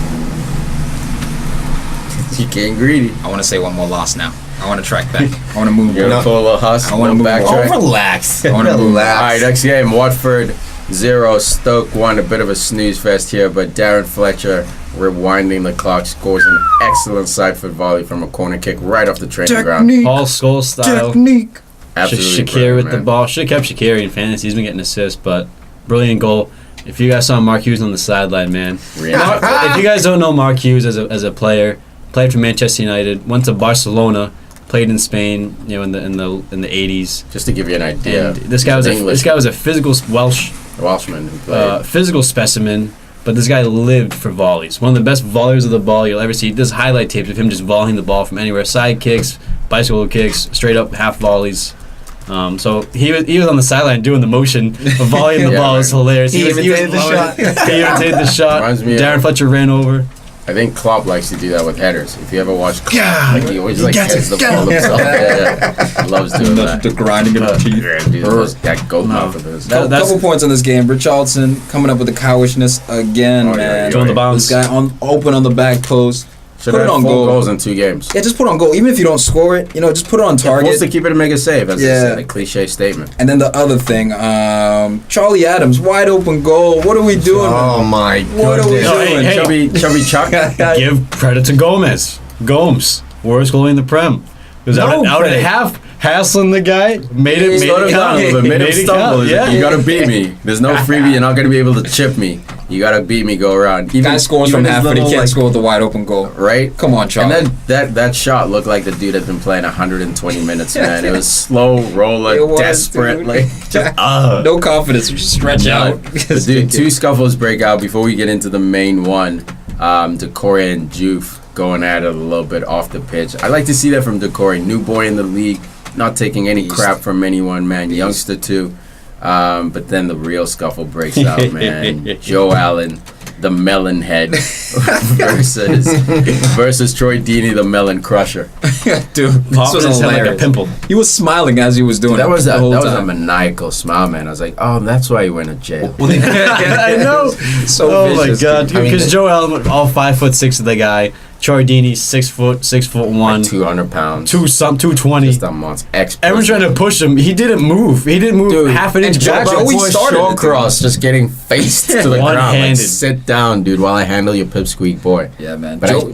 You're getting greedy. I want to say one more loss now. I want to track back. I want to move. You're going to pull a little Huss. I want to backtrack. Oh, relax. I want to move. All right, next game. Watford 0, Stoke 1. A bit of a snooze fest here, but Darren Fletcher, rewinding the clock, scores an excellent side-foot volley from a corner kick right off the training ground. Paul Scholes style. Technique. Absolutely. Shaqiri with the ball. Should have kept Shaqiri in fantasy. He's been getting assists, but brilliant goal. If you guys saw Mark Hughes on the sideline, man. If you guys don't know Mark Hughes as a player, played for Manchester United, went to Barcelona, played in Spain, in the 80s. Just to give you an idea, and this guy was a physical Welshman who played. Physical specimen, but this guy lived for volleys. One of the best volleyers of the ball you'll ever see. There's highlight tapes of him just volleying the ball from anywhere, side kicks, bicycle kicks, straight up half volleys. So he was on the sideline doing the motion of volleying the ball. It was hilarious. He imitated the shot. He imitated the shot. Darren Fletcher ran over. I think Klopp likes to do that with headers. If you ever watch Klopp, he always heads the ball himself. Yeah. Loves doing that. The grinding of the teeth. That goat mouth of his. Couple points on this game. Richarlison coming up with the cowishness again, man. Doing the bounce. This guy open on the back post. Should put it on 4 goals in 2 games. Yeah, just put it on goal. Even if you don't score it, just put it on target. Forced to keep it and make a save, as a cliche statement. And then the other thing, Charlie Adams, wide open goal. What are we doing? Oh my goodness. What are we doing? Hey. Chubby Chuck. Give credit to Gomes, worst goalie in the Prem. He was out at half, hassling the guy, made it count. Made him stumble. Yeah. You gotta beat me. There's no freebie. You're not gonna be able to chip me. You gotta beat me. Go around. Guy scores from half, but he can't score with the wide open goal. Right? Come on, Charlie. And then that shot looked like the dude had been playing 120 minutes, man. It was slow roller, desperate, no confidence. Just stretch out. Dude, 2 scuffles break out before we get into the main one. Decore and Juve going at it a little bit off the pitch. I like to see that from Decore, new boy in the league, not taking any crap from anyone, man. Youngster too. But then the real scuffle breaks out, man. Joe Allen, the melon head, versus Troy Deeney, the melon crusher. Dude, this was hilarious. Like a pimple. He was smiling as he was doing that it. Was a maniacal smile, man. I was like, oh, that's why he went to jail. I know. So vicious, my God, because Joe Allen, all 5'6" of the guy. Troy Deeney, 6'1", like 200 pounds, 220. Just a monster. Everyone's trying to push him. He didn't move. Dude, half an inch back. Joey started cross, just getting faced to the ground. One-handed. Like, sit down, dude, while I handle your pipsqueak boy. Yeah, man. But go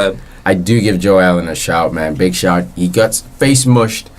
ahead. I do give Joe Allen a shout, man. Big shout. He gets face mushed,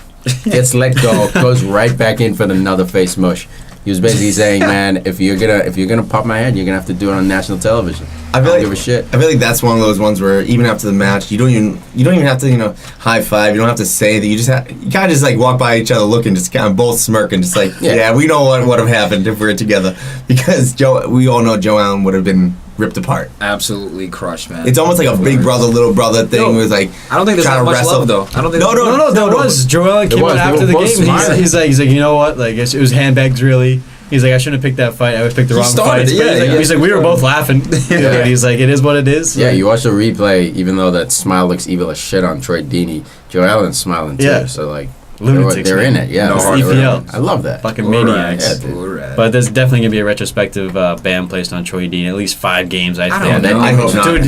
gets let go, goes right back in for another face mush. He was basically saying, man, if you're gonna pop my head, you're gonna have to do it on national television. I don't give a shit. I feel like that's one of those ones where even after the match, you don't even have to high five. You don't have to say that. You kind of just like walk by each other, looking, just kind of both smirking, just like yeah, we know what would have happened if we were together, because we all know Joe Allen would have been ripped apart. Absolutely crushed, man. It's almost like a big brother, little brother thing. It was like, I don't think there's that much love though. I don't think no. There was. Joe Allen came out after the game. He's like, you know what? Like it was handbags really. He's like, I shouldn't have picked that fight. I would pick the wrong fight. He's like, we were both laughing. He's like, it is what it is. Yeah, you watch the replay, even though that smile looks evil as shit on Troy Deeney, Joe Allen's smiling too. Yeah. So like, they're in it. Yeah, EPL. I love that. Fucking maniacs. Yeah, but there's definitely gonna be a retrospective ban placed on Troy Deeney. At least 5 games, I think. I hope not. Dude,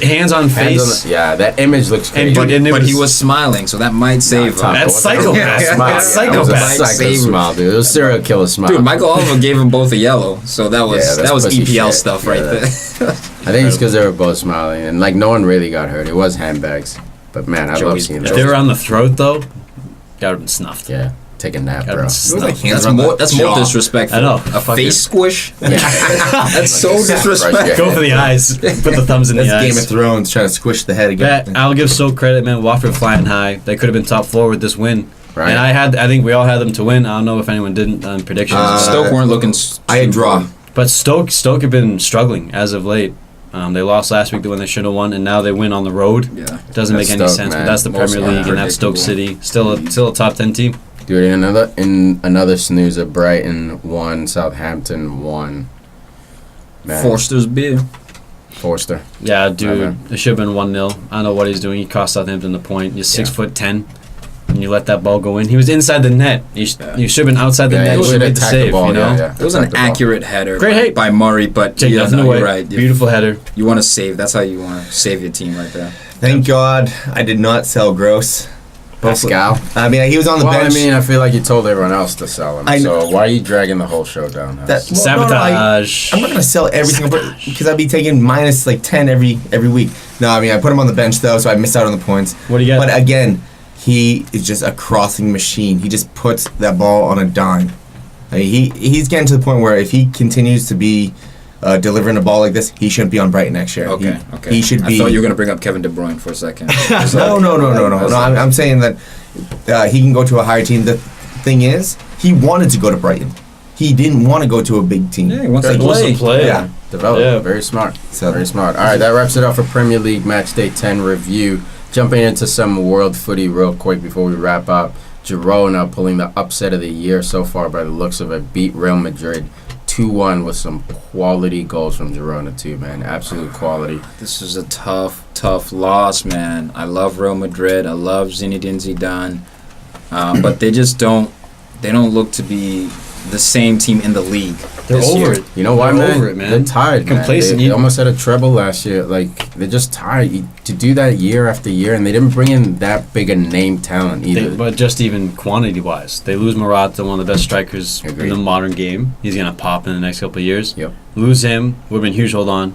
hands on face. That image looks crazy. But he was smiling, so that might save him. That's psychopath. That's psychopath. Psycho smile, dude. It was serial killer smile. Dude, Michael Oliver gave them both a yellow, so that was EPL stuff right there. I think it's because they were both smiling, and like no one really got hurt. It was handbags, but man, I love seeing that. If they were on the throat though, got been snuffed. Yeah. Take a nap, bro. That's more disrespectful. I know. A face squish? That's so disrespectful. Go for the eyes. Put the thumbs in the eyes. That's Game of Thrones, trying to squish the head again. I'll give Stoke credit, man. Watford flying high. They could have been top 4 with this win. Right. And I think we all had them to win. I don't know if anyone didn't on predictions. Stoke weren't looking. I had draw. But Stoke have been struggling as of late. They lost last week when they should have won, and now they win on the road. Yeah. Doesn't make any sense, man. But that's the Premier League, and that's Stoke City. Still a top 10 team. Dude, in another snoozer, Brighton 1, Southampton 1. Forster's beer. Forster. Yeah, dude, it should have been 1-0. I don't know what he's doing. He cost Southampton the point. He's 6'10", and you let that ball go in. He was inside the net. You should have been outside the net. You should have made the save. Ball, you know, it was an accurate header. Great by Murray, but take nothing away. You're right. Beautiful header. You want to save. That's how you want to save your team right there. Thank God I did not sell Gross. Pascal. I mean, he was on the bench. I mean, I feel like you told everyone else to sell him. So why are you dragging the whole show down? Sabotage. I'm not gonna sell everything because I'd be taking minus like 10 every week. No, I mean I put him on the bench though, so I missed out on the points. What do you got? But again, he is just a crossing machine. He just puts that ball on a dime. I mean, he's getting to the point where if he continues to be delivering a ball like this, he shouldn't be on Brighton next year. Okay. He should be. I thought you were gonna bring up Kevin De Bruyne for a second. No. I'm saying that he can go to a higher team. The thing is, he wanted to go to Brighton. He didn't want to go to a big team. Yeah, he wants to play. Yeah. Develop. Yeah. Very smart. Very smart. All right, that wraps it up for Premier League Matchday 10 review. Jumping into some world footy real quick before we wrap up. Girona pulling the upset of the year so far by the looks of it. Beat Real Madrid 2-1 with some quality goals from Girona too, man. Absolute quality. This is a tough loss, man. I love Real Madrid. I love Zinedine Zidane. But they just don't look to be the same team in the league. They're over it. You know why, man? Over it, man. They're tired, complacent. They almost had a treble last year. Like, they're just tired to do that year after year, and they didn't bring in that big a name talent either. But just even quantity-wise, they lose Morata, one of the best strikers in the modern game. He's going to pop in the next couple of years. Yep. Lose him would have been huge hold on.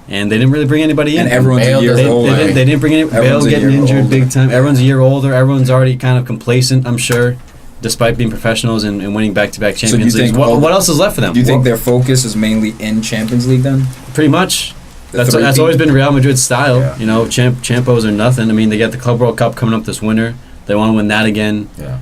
And they didn't really bring anybody in. And everyone's a year older. They didn't bring any. Bale getting injured big time. Everyone's a year older. Everyone's already kind of complacent, I'm sure, despite being professionals and winning back-to-back Champions League. What else is left for them? Do you think their focus is mainly in Champions League then? Pretty much. That's always been Real Madrid's style. Yeah. You know, Champos or nothing. I mean, they got the Club World Cup coming up this winter. They want to win that again. Yeah.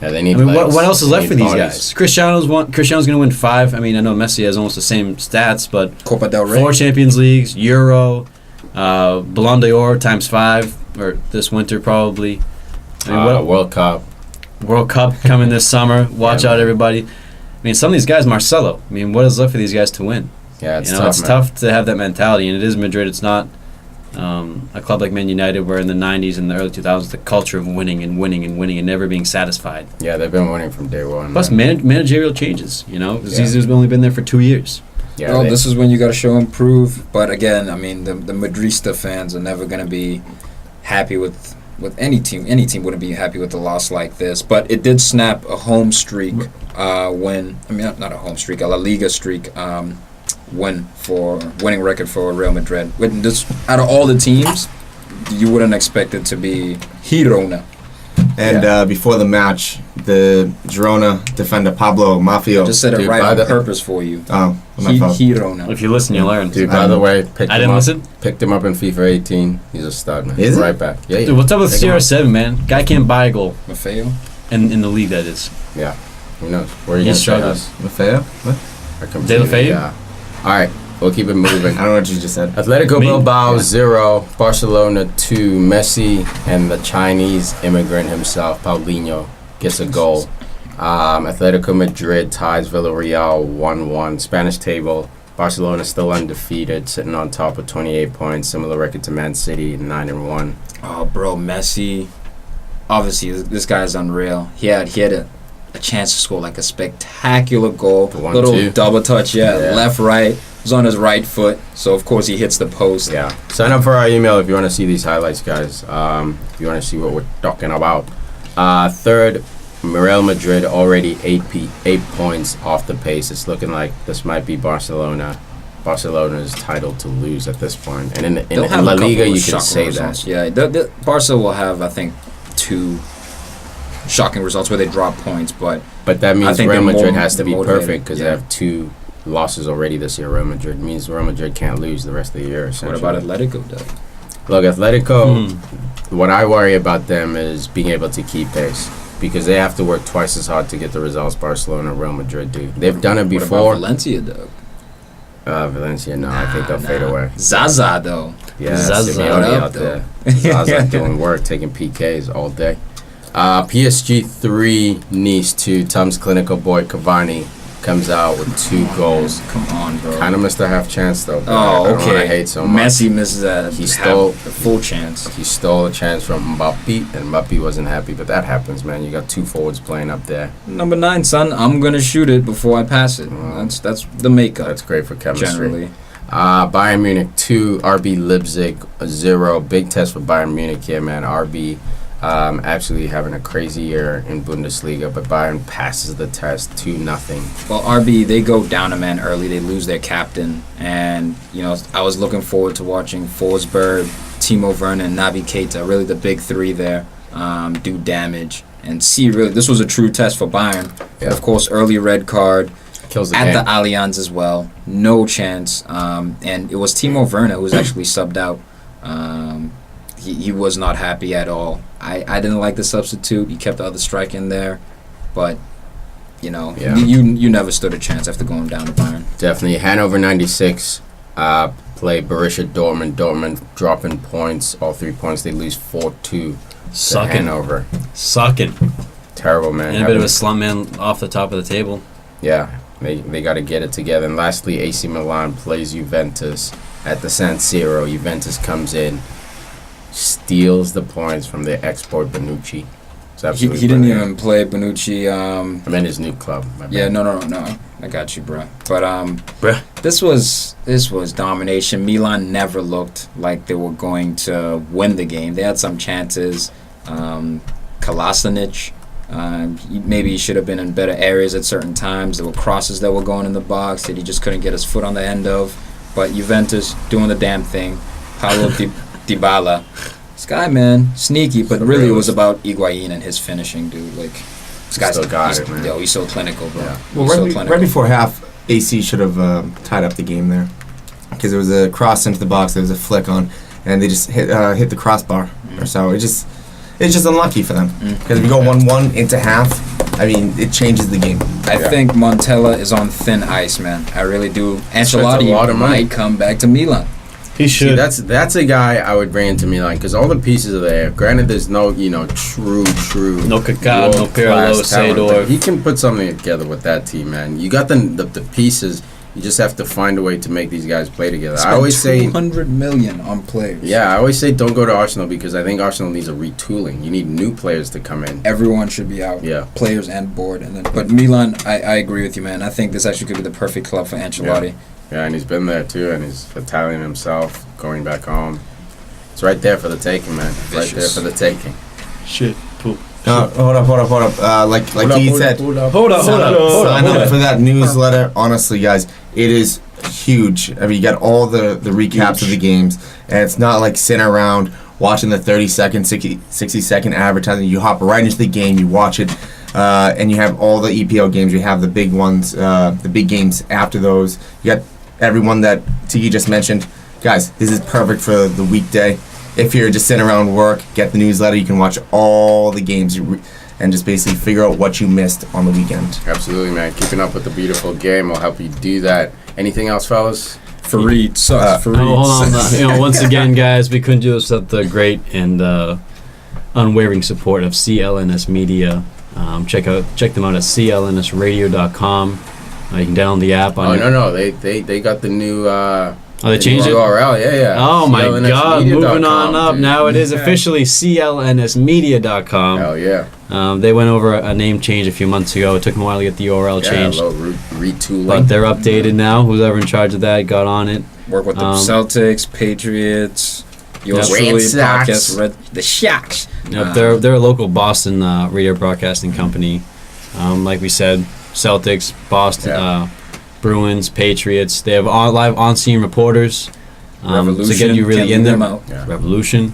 They need. I mean, what else is left for these guys? Cristiano's going to win 5. I mean, I know Messi has almost the same stats, but Copa del Rey, 4 Champions Leagues, Euro, Ballon d'Or times 5, or this winter probably. I mean, World Cup coming this summer. Watch out, everybody. I mean, some of these guys, Marcelo. I mean, what is left for these guys to win? Yeah, it's tough. It's tough to have that mentality, and it is Madrid. It's not a club like Man United, where in the '90s and the early 2000s, the culture of winning and never being satisfied. Yeah, they've been winning from day one. Plus, managerial changes. You know, Zizou's only been there for 2 years. Yeah, well, this is when you got to show and prove. But again, I mean, the Madrista fans are never going to be happy with any team. Any team wouldn't be happy with a loss like this. But it did snap a home streak not a home streak, a La Liga streak. Winning record for Real Madrid. Out of all the teams, you wouldn't expect it to be Girona. And before the match, the Girona defender Pablo Maffio. I just said it right on purpose for you. Oh, my fault. Girona. If you listen, you learn. Dude, by the way, picked him up in FIFA 18. He's a stud, man. Is right back. Yeah. Dude, what's up with CR7, man? Guy can't buy a goal. Maffeo? In the league, that is. Yeah. Who knows? Where are you going to say us? Maffeo? What? De La Feu? Yeah. All right. We'll keep it moving. I don't know what you just said. Atletico Bilbao 0, Barcelona 2. Messi and the Chinese immigrant himself, Paulinho, gets a goal. Atletico Madrid ties Villarreal 1-1. Spanish table. Barcelona still undefeated, sitting on top with 28 points. Similar record to Man City, 9-1. Oh, bro, Messi. Obviously, this guy's unreal. He had a chance to score like a spectacular goal. Little double touch, left, right. Was on his right foot, so of course he hits the post. Yeah. Sign up for our email if you want to see these highlights, guys. If you want to see what we're talking about. Third, Real Madrid already 8 points off the pace. It's looking like this might be Barcelona. Barcelona is titled to lose at this point. And in La Liga, you can say results. that. Yeah, the Barca will have, I think, 2 shocking results where they drop points, but that means Real Madrid has to be perfect because they have 2 losses already this year. Real Madrid means Real Madrid can't lose the rest of the year. What about Atletico, though? Look, Atletico, what I worry about them is being able to keep pace because they have to work twice as hard to get the results Barcelona and Real Madrid do. They've done it before. What about Valencia, though? Valencia, no, I think they'll fade away. Zaza, though. Yeah, Simeone out there. Zaza doing work, taking PKs all day. PSG 3, Nice 2. Tom's clinical boy Cavani comes out with 2 goals. Come on, bro. Kind of missed a half chance though. Oh, okay. I hate so much. Messi misses that. He stole the full chance. He stole a chance from Mbappe, and Mbappe wasn't happy. But that happens, man. You got 2 forwards playing up there. Number 9, son. I'm gonna shoot it before I pass it. That's the makeup. That's great for chemistry. Generally. Bayern Munich 2, RB Leipzig 0. Big test for Bayern Munich here, man. RB actually having a crazy year in Bundesliga, but Bayern passes the test 2-0. Well, RB, they go down a man early. They lose their captain. And, I was looking forward to watching Forsberg, Timo Werner, and Naby Keita, really the big 3 there, do damage. And see, really, this was a true test for Bayern. Yeah. Of course, early red card. Kills the at game. The Allianz as well. No chance. And it was Timo Werner who was actually subbed out. He was not happy at all. I didn't like the substitute. He kept the other strike in there. But, you never stood a chance after going down to Bayern. Definitely. Hannover 96 play Borussia Dortmund. Dortmund dropping points, all 3 points. They lose 4-2 to Hannover. Sucking. Terrible, man. And a bit of a slump, man, off the top of the table. Yeah, they got to get it together. And lastly, AC Milan plays Juventus at the San Siro. Juventus comes in, steals the points from their export Bonucci. He didn't even play Bonucci. I'm in his new club. Yeah, no. I got you, bro. But this was domination. Milan never looked like they were going to win the game. They had some chances. Kolasinac, maybe he should have been in better areas at certain times. There were crosses that were going in the box that he just couldn't get his foot on the end of. But Juventus doing the damn thing. Paulo Dybala. This guy, man, sneaky, but really it was about Higuain and his finishing, dude. Like, this guy's still got it, man. Yo, he's so clinical, bro. Yeah. Well, right before half, AC should have tied up the game there because there was a cross into the box. There was a flick on, and they just hit the crossbar or so. It's just unlucky for them because if you go 1-1 into half, I mean, it changes the game. I think Montella is on thin ice, man. I really do. Ancelotti might come back to Milan. He should. See, that's a guy I would bring into Milan because all the pieces are there. Granted, there's no true no Kaká, no Pirlo, Seedorf. He can put something together with that team, man. You got the pieces. You just have to find a way to make these guys play together. I always say $200 million on players. Yeah, I always say don't go to Arsenal because I think Arsenal needs a retooling. You need new players to come in. Everyone should be out. Yeah, players and board, but Milan, I agree with you, man. I think this actually could be the perfect club for Ancelotti. Yeah, and he's been there too, and he's Italian himself, going back home. It's right there for the taking, man. Right there for the taking. Shit. Poop. Hold up. Like he said, Hold up. Sign up for that newsletter. Honestly, guys, it is huge. I mean, you got all the recaps of the games, and it's not like sitting around watching the 30-second, 60-second advertising. You hop right into the game, you watch it, and you have all the EPL games. You have the big ones, the big games after those. You got everyone that Tiki just mentioned. Guys, this is perfect for the weekday. If you're just sitting around work, get the newsletter. You can watch all the games and just basically figure out what you missed on the weekend. Absolutely, man. Keeping up with the beautiful game will help you do that. Anything else, fellas? Fareed sucks. Hold on. Once again, guys, we couldn't do this without the great and unwavering support of CLNS Media. Check them out at clnsradio.com. You can download the app on. No. They got the new. They changed it? URL, yeah. Oh my God! Moving on up. Dude. Now it is officially clnsmedia.com. Hell yeah. They went over a name change a few months ago. It took them a while to get the URL changed. A little retooling. But they're updated now. Who's ever in charge of that got on it. Work with the Celtics, Patriots, yours truly, podcast, the Shacks. Yep, they're a local Boston radio broadcasting company. Like we said, Celtics, Boston, Bruins, Patriots. They have live on-scene reporters to get you really in them. Revolution.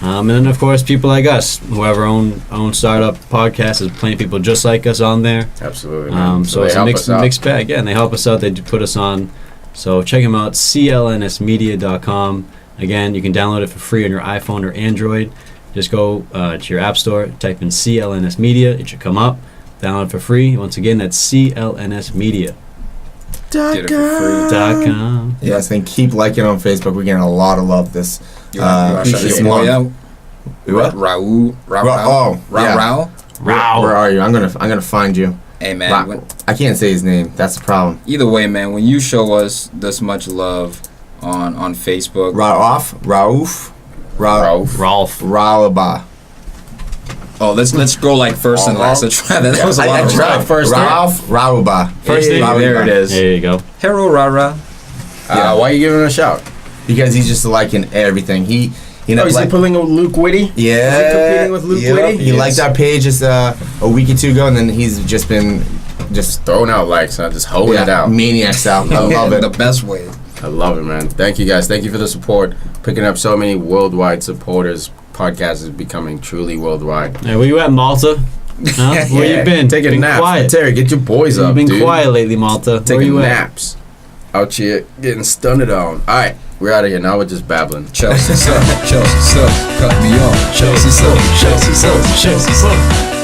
And then, of course, people like us who have our own startup podcast is plenty of people just like us on there. Absolutely. So it's a mixed bag. Yeah, and they help us out. They put us on. So check them out, clnsmedia.com. Again, you can download it for free on your iPhone or Android. Just go to your app store, type in CLNS Media. It should come up. Download it for free. Once again, that's CLNSmedia.com. Yes, and keep liking on Facebook. We're getting a lot of love this month. What? Raul. Where are you? I'm gonna find you. Hey man, I can't say his name. That's the problem. Either way, man, when you show us this much love on Facebook, Raouf. Oh, let's go like first and last. Let's try that. That was a lot of tried first. Rauba. First name. There it is. There you go. Hero Rara. Why are you giving him a shout? Because he's just liking everything. He is he pulling a Luke Whitty? Yeah. Is he competing with Luke Whitty? He liked our page just a week or two ago, and then he's just been throwing out likes, just holding it out. Maniac style. I love it. The best way. I love it, man. Thank you guys. Thank you for the support. Picking up so many worldwide supporters. Podcast is becoming truly worldwide. Hey, where you at, Malta? Huh? Where you been? Taking naps. Quiet. Terry, get your boys up, dude. You've been dude. quiet lately, Malta. Taking naps. Out here getting stunned on. All right, we're out of here. Now we're just babbling. Chelsea, cut me off. Chelsea, Chelsea,